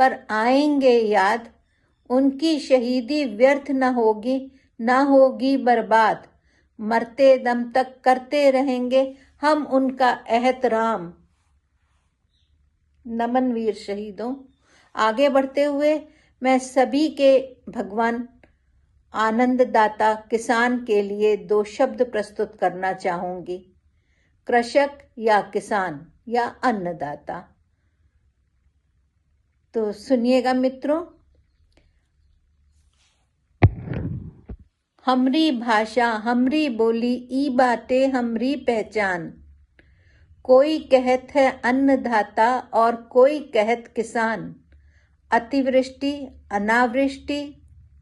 पर आएंगे याद। उनकी शहीदी व्यर्थ न होगी बर्बाद, मरते दम तक करते रहेंगे हम उनका एहतराम। नमन वीर शहीदों। आगे बढ़ते हुए मैं सभी के भगवान आनंददाता किसान के लिए 2 शब्द प्रस्तुत करना चाहूंगी, कृषक या किसान या अन्नदाता। तो सुनिएगा मित्रों। हमरी भाषा हमरी बोली ई बातें हमरी पहचान, कोई कहत है अन्नदाता और कोई कहत किसान। अतिवृष्टि अनावृष्टि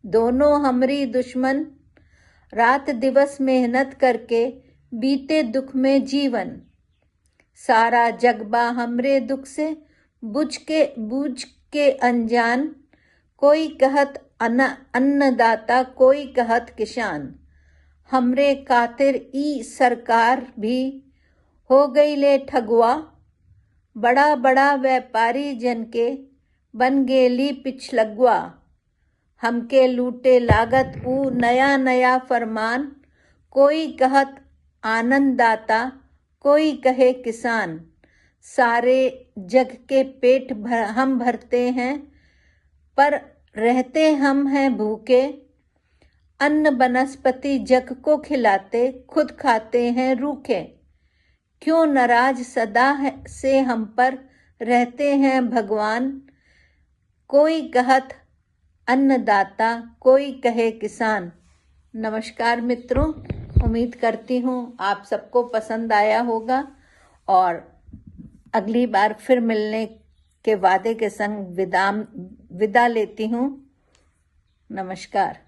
दोनों हमरी दुश्मन, रात दिवस मेहनत करके बीते दुख में जीवन। सारा जगबा हमरे दुख से बुझ के अनजान, कोई कहत अन्नदाता कोई कहत किसान। हमरे खातिर ई सरकार भी हो गई ले ठगुआ, बड़ा बड़ा व्यापारी जन के बन गेली पिछलगुआ। हमके लूटे लागत ऊ नया नया फरमान, कोई कहत आनंददाता कोई कहे किसान। सारे जग के पेट हम भरते हैं पर रहते हम हैं भूखे, अन्न बनस्पति जग को खिलाते खुद खाते हैं रूखे। क्यों नाराज सदा से हम पर रहते हैं भगवान, कोई कहत अन्नदाता कोई कहे किसान। नमस्कार मित्रों, उम्मीद करती हूँ आप सबको पसंद आया होगा और अगली बार फिर मिलने के वादे के संग विदा लेती हूँ। नमस्कार।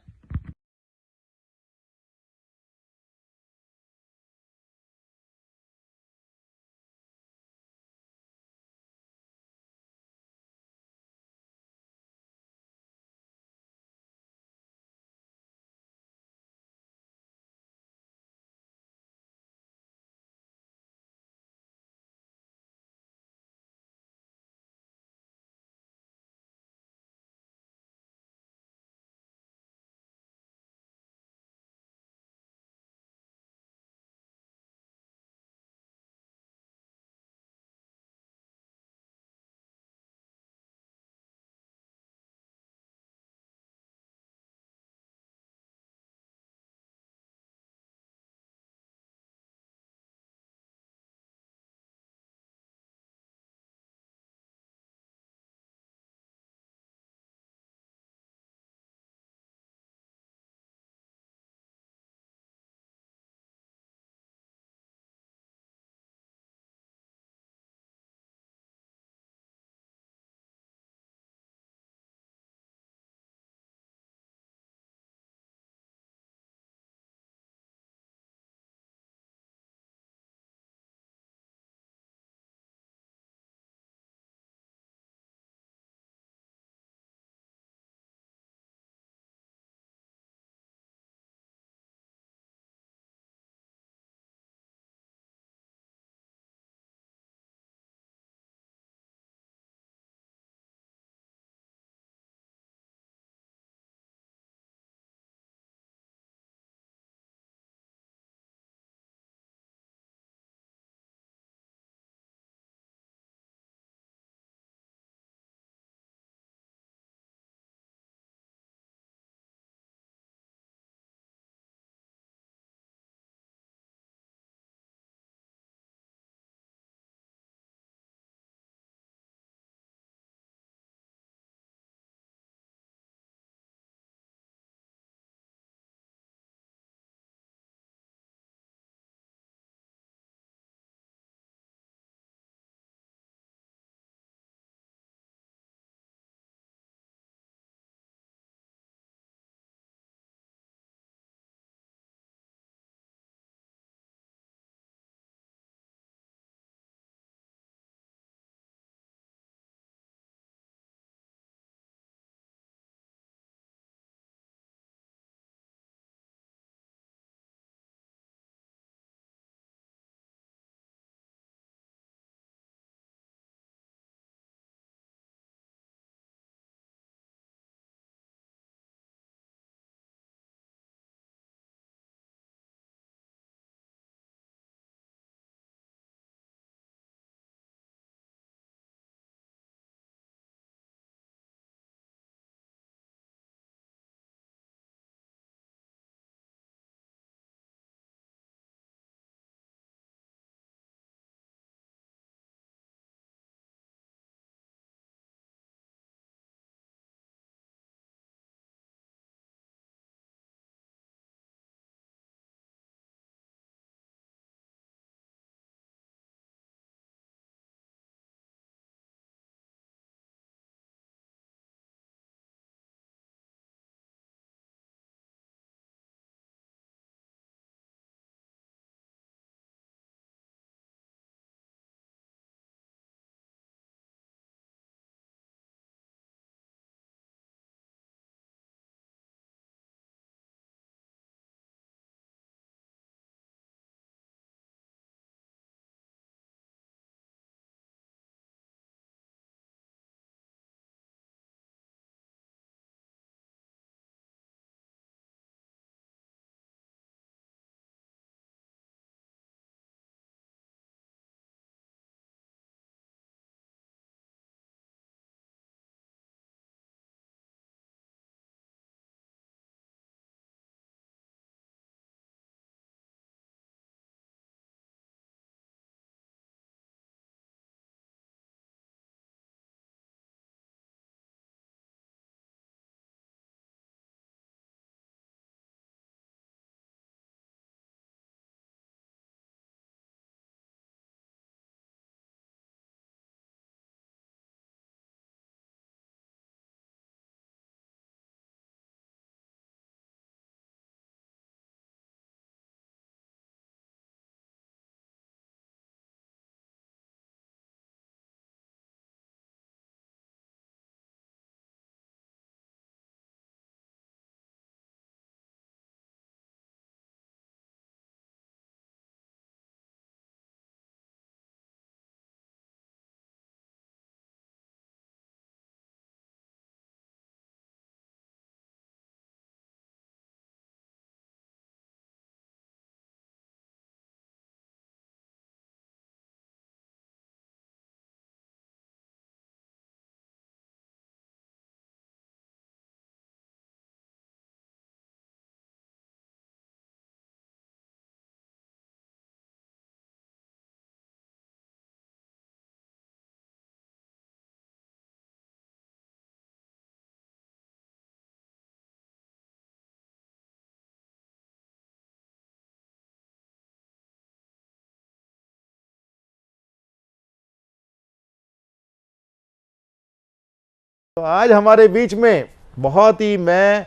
तो आज हमारे बीच में बहुत ही मैं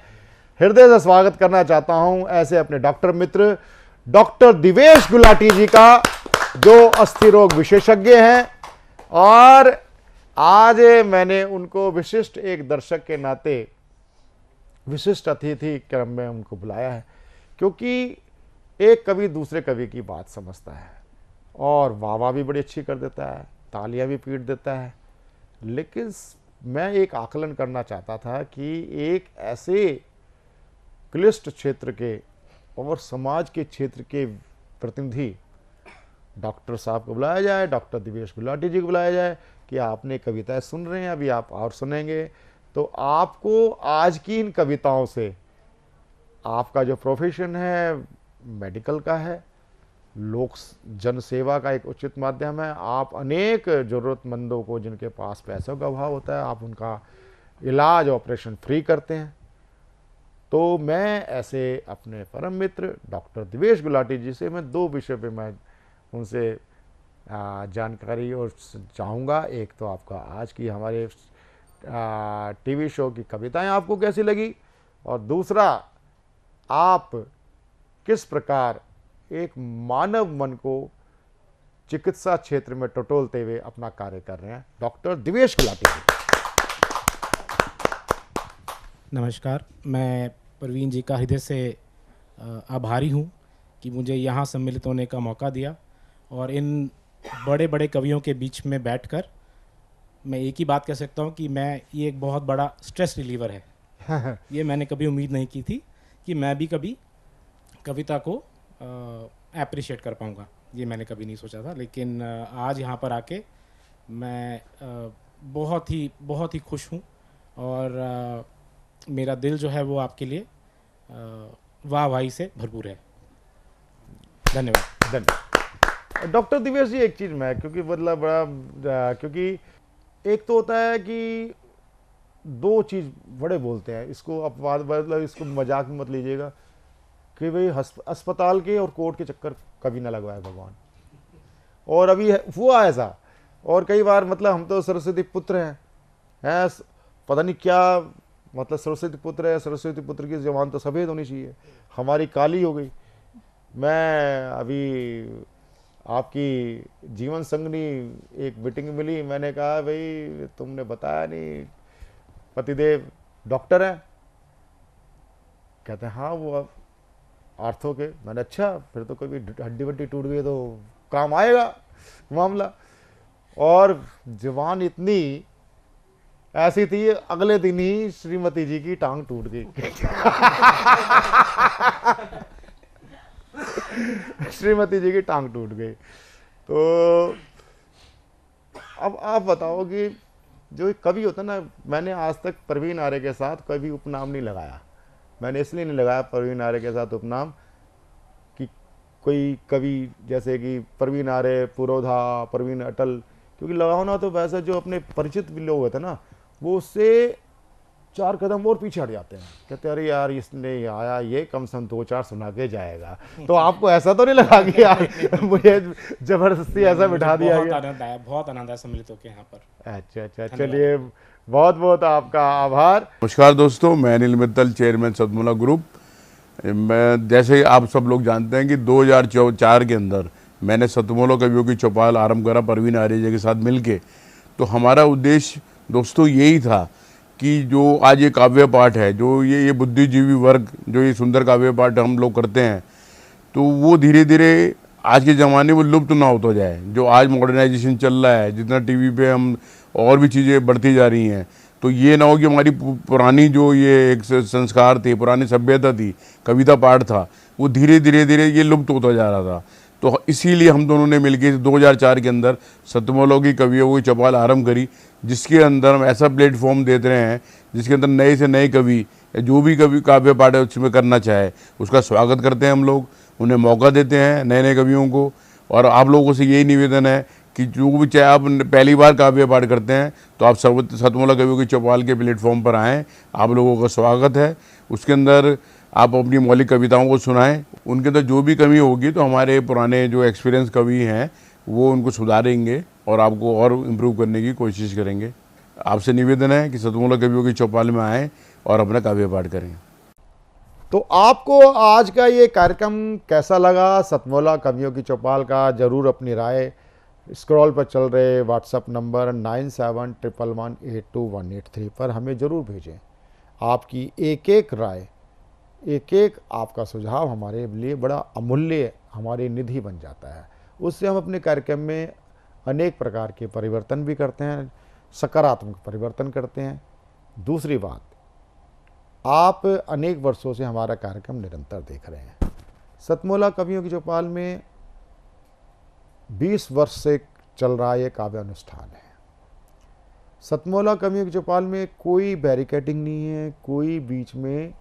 हृदय से स्वागत करना चाहता हूं ऐसे अपने डॉक्टर मित्र डॉक्टर दिवेश गुलाटी जी का, जो अस्थि रोग विशेषज्ञ हैं। और आज मैंने उनको विशिष्ट एक दर्शक के नाते विशिष्ट अतिथि क्रम में उनको बुलाया है, क्योंकि एक कवि दूसरे कवि की बात समझता है और वाह भी बड़ी अच्छी कर देता है, तालियां भी पीट देता है। लेकिन मैं एक आकलन करना चाहता था कि एक ऐसे क्लिष्ट क्षेत्र के और समाज के क्षेत्र के प्रतिनिधि डॉक्टर साहब को बुलाया जाए, डॉक्टर दिवेश गुलाटी जी को बुलाया जाए कि आपने कविताएं सुन रहे हैं, अभी आप और सुनेंगे, तो आपको आज की इन कविताओं से, आपका जो प्रोफेशन है मेडिकल का है, लोक जन सेवा का एक उचित माध्यम है, आप अनेक ज़रूरतमंदों को जिनके पास पैसों का अभाव होता है, आप उनका इलाज ऑपरेशन फ्री करते हैं। तो मैं ऐसे अपने परम मित्र डॉक्टर दिवेश गुलाटी जी से मैं दो विषय पे मैं उनसे जानकारी और चाहूँगा। एक तो आपका आज की हमारे टीवी शो की कविताएं आपको कैसी लगी, और दूसरा आप किस प्रकार एक मानव मन को चिकित्सा क्षेत्र में टटोलते हुए अपना कार्य कर रहे हैं। डॉक्टर दिवेश गुलाटी जी। नमस्कार, मैं प्रवीण जी का हृदय से आभारी हूँ कि मुझे यहाँ सम्मिलित होने का मौका दिया, और इन बड़े बड़े कवियों के बीच में बैठकर मैं एक ही बात कह सकता हूँ कि मैं ये एक बहुत बड़ा स्ट्रेस रिलीवर है। ये मैंने कभी उम्मीद नहीं की थी कि मैं भी कभी कविता को एप्रिशिएट कर पाऊँगा, ये मैंने कभी नहीं सोचा था। लेकिन आज यहाँ पर आके मैं बहुत ही खुश हूँ, और मेरा दिल जो है वो आपके लिए वाहवाही से भरपूर है। धन्यवाद। डॉक्टर दिवेश जी, एक चीज़ मैं क्योंकि मतलब बड़ा क्योंकि एक तो होता है कि दो चीज़ बड़े बोलते हैं, इसको अपवाद मतलब इसको मजाक में मत लीजिएगा कि भाई अस्पताल के और कोर्ट के चक्कर कभी ना लगवाए भगवान। और अभी हुआ ऐसा, और कई बार मतलब हम तो सरस्वती पुत्र हैं पता नहीं क्या मतलब सरस्वती पुत्र है, सरस्वती पुत्र की जबान तो सफ़ेद होनी चाहिए, हमारी काली हो गई। मैं अभी आपकी जीवन संगनी एक मीटिंग मिली, मैंने कहा भाई तुमने बताया नहीं पतिदेव डॉक्टर हैं, कहते हैं हाँ वो आर्थो के। मैंने अच्छा फिर तो कभी हड्डी वड्डी टूट गई तो काम आएगा मामला। और जवान इतनी ऐसी थी, अगले दिन ही श्रीमती जी की टांग टूट गई। श्रीमती जी की टांग टूट गई। तो अब आप बताओ कि जो कवि होता है ना, मैंने आज तक प्रवीण आर्य के साथ कभी उपनाम नहीं लगाया। मैंने इसलिए नहीं लगाया प्रवीण आर्य के साथ उपनाम कि कोई कवि जैसे कि प्रवीण आर्य, पुरोधा, प्रवीण अटल, क्योंकि लगाओ ना तो वैसे जो अपने परिचित भी लोग होते हैं ना, वो उससे 4 कदम और पीछे हट जाते हैं, कहते अरे यार इसने आया ये कम से कम 2-4 सुना के जाएगा। तो आपको ऐसा तो नहीं लगा कि यार मुझे जबरदस्ती ऐसा बिठा दिया गया? बहुत आनंद है सम्मिलित होकर यहाँ पर। अच्छा, चलिए बहुत बहुत आपका आभार। नमस्कार दोस्तों, मैं अनिल मित्तल, चेयरमैन सतमोला ग्रुप। मैं जैसे आप सब लोग जानते हैं कि 2004 के अंदर मैंने सतमोला कवियों की चौपाल आरंभ करा प्रवीण आर्य जी के साथ मिलके। तो हमारा उद्देश्य दोस्तों यही था कि जो आज ये काव्य पाठ है, जो ये बुद्धिजीवी वर्ग जो ये सुंदर काव्य पाठ हम लोग करते हैं, तो वो धीरे धीरे आज के ज़माने में लुप्त ना होता जाए। जो आज मॉडर्नाइजेशन चल रहा है, जितना टीवी पे हम और भी चीज़ें बढ़ती जा रही हैं, तो ये ना हो कि हमारी पुरानी जो ये एक संस्कार थे, पुरानी सभ्यता थी, कविता पाठ था, वो धीरे धीरे ये लुप्त होता जा रहा था। तो इसीलिए हम दोनों ने मिलकर 2004 के अंदर सतमोला की कवियों की चौपाल आरंभ करी, जिसके अंदर हम ऐसा प्लेटफॉर्म देते रहे हैं जिसके अंदर नए से नए कवि जो भी कवि काव्य पाठ है उसमें करना चाहे उसका स्वागत करते हैं हम लोग, उन्हें मौका देते हैं नए नए कवियों को। और आप लोगों से यही निवेदन है कि जो भी चाहे आप पहली बार काव्य पाठ करते हैं तो आप सतमोला कवियों की चौपाल के प्लेटफॉर्म पर आएँ, आप लोगों का स्वागत है। उसके अंदर आप अपनी मौलिक कविताओं को सुनाएं, उनके अंदर जो भी कमी होगी तो हमारे पुराने जो एक्सपीरियंस कवि हैं वो उनको सुधारेंगे और आपको और इम्प्रूव करने की कोशिश करेंगे। आपसे निवेदन है कि सतमोला कवियों की चौपाल में आएँ और अपना काव्य पाठ करें। तो आपको आज का ये कार्यक्रम कैसा लगा? सतमोला कवियों की चौपाल का जरूर अपनी राय स्क्रॉल पर चल रहे व्हाट्सएप नंबर 9711182183 पर हमें ज़रूर भेजें। आपकी एक एक राय, एक एक आपका सुझाव हमारे लिए बड़ा अमूल्य हमारी निधि बन जाता है। उससे हम अपने कार्यक्रम में अनेक प्रकार के परिवर्तन भी करते हैं, सकारात्मक परिवर्तन करते हैं। दूसरी बात, आप अनेक वर्षों से हमारा कार्यक्रम निरंतर देख रहे हैं। सतमोला कवियों की चौपाल में 20 वर्ष से चल रहा ये काव्य अनुष्ठान है। सतमोला कवियों की चौपाल में कोई बैरिकेडिंग नहीं है, कोई बीच में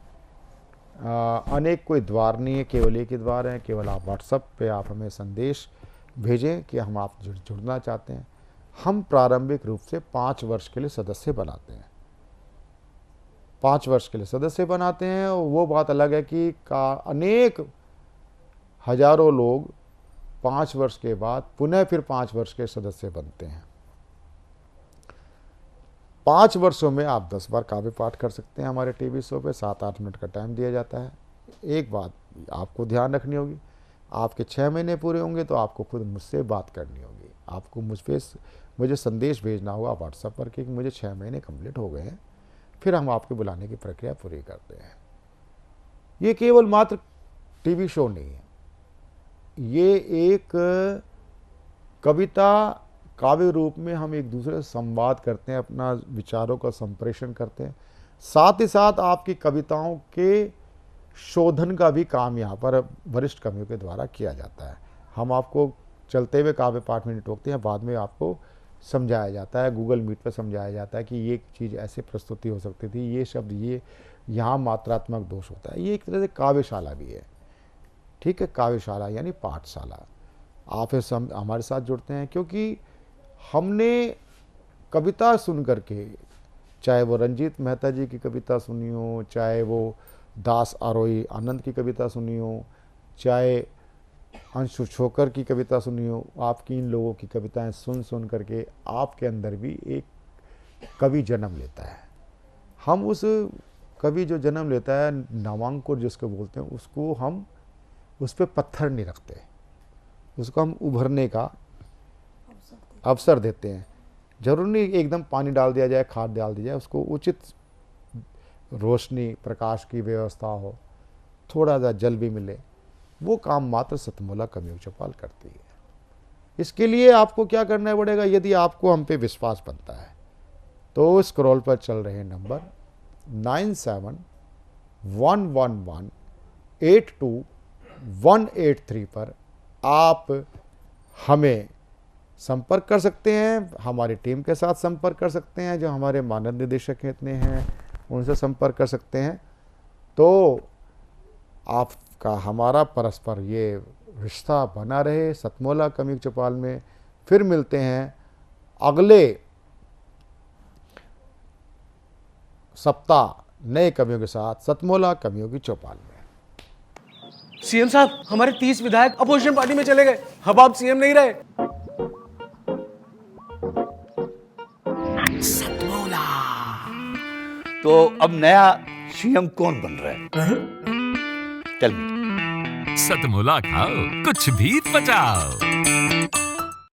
अनेक कोई द्वार नहीं है, केवल एक ही द्वार है। केवल आप व्हाट्सएप पे आप हमें संदेश भेजें कि हम आप जुड़ना चाहते हैं। हम प्रारंभिक रूप से 5 वर्ष के लिए सदस्य बनाते हैं। 5 वर्ष के लिए सदस्य बनाते हैं। वो बात अलग है कि अनेक हजारों लोग 5 वर्ष के बाद पुनः फिर 5 वर्ष के सदस्य बनते हैं। 5 वर्षों में आप 10 बार काव्य पाठ कर सकते हैं। हमारे टीवी शो पे 7-8 मिनट का टाइम दिया जाता है। एक बात आपको ध्यान रखनी होगी, आपके 6 महीने पूरे होंगे तो आपको खुद मुझसे बात करनी होगी। आपको मुझे संदेश भेजना होगा व्हाट्सएप पर कि मुझे 6 महीने कंप्लीट हो गए हैं, फिर हम आपके बुलाने की प्रक्रिया पूरी करते हैं। ये केवल मात्र टीवी शो नहीं है, ये एक कविता काव्य रूप में हम एक दूसरे से संवाद करते हैं, अपना विचारों का संप्रेषण करते हैं। साथ ही साथ आपकी कविताओं के शोधन का भी काम यहाँ पर वरिष्ठ कवियों के द्वारा किया जाता है। हम आपको चलते हुए काव्य पाठ में नहीं टोकते हैं, बाद में आपको समझाया जाता है, गूगल मीट पर समझाया जाता है कि ये चीज़ ऐसे प्रस्तुति हो सकती थी, ये शब्द ये यहाँ मात्रात्मक दोष होता है। ये एक तरह से काव्यशाला भी है, ठीक है। काव्यशाला यानी पाठशाला। आप इस हमारे साथ जुड़ते हैं क्योंकि हमने कविता सुन करके, चाहे वो रंजीत मेहता जी की कविता सुनी हो, चाहे वो दास आरोही आनंद की कविता सुनी हो, चाहे अंशु छोकर की कविता सुनी हो, आपकी इन लोगों की कविताएं सुन करके आपके अंदर भी एक कवि जन्म लेता है। हम उस कवि जो जन्म लेता है, नामांकुर जिसको बोलते हैं, उसको हम उस पर पत्थर नहीं रखते, उसको हम उभरने का अवसर देते हैं। जरूर नहीं एकदम पानी डाल दिया जाए, खाद डाल दी जाए, उसको उचित रोशनी प्रकाश की व्यवस्था हो, थोड़ा सा जल भी मिले, वो काम मात्र सतमोला कवियों की चौपाल करती है। इसके लिए आपको क्या करना पड़ेगा? यदि आपको हम पे विश्वास बनता है तो स्क्रॉल पर चल रहे नंबर 9711182183 पर आप हमें संपर्क कर सकते हैं, हमारी टीम के साथ संपर्क कर सकते हैं, जो हमारे मानद निदेशक इतने हैं उनसे संपर्क कर सकते हैं। तो आपका हमारा परस्पर ये रिश्ता बना रहे सतमोला कवियों की चौपाल में। फिर मिलते हैं अगले सप्ताह नए कवियों के साथ सतमोला कवियों की चौपाल में। सीएम साहब, हमारे 30 विधायक अपोजिशन पार्टी में चले गए, अब आप सीएम नहीं रहे। सतमोला। तो अब नया सीएम कौन बन रहा है? चल सतमोला खाओ, कुछ भी पचाओ।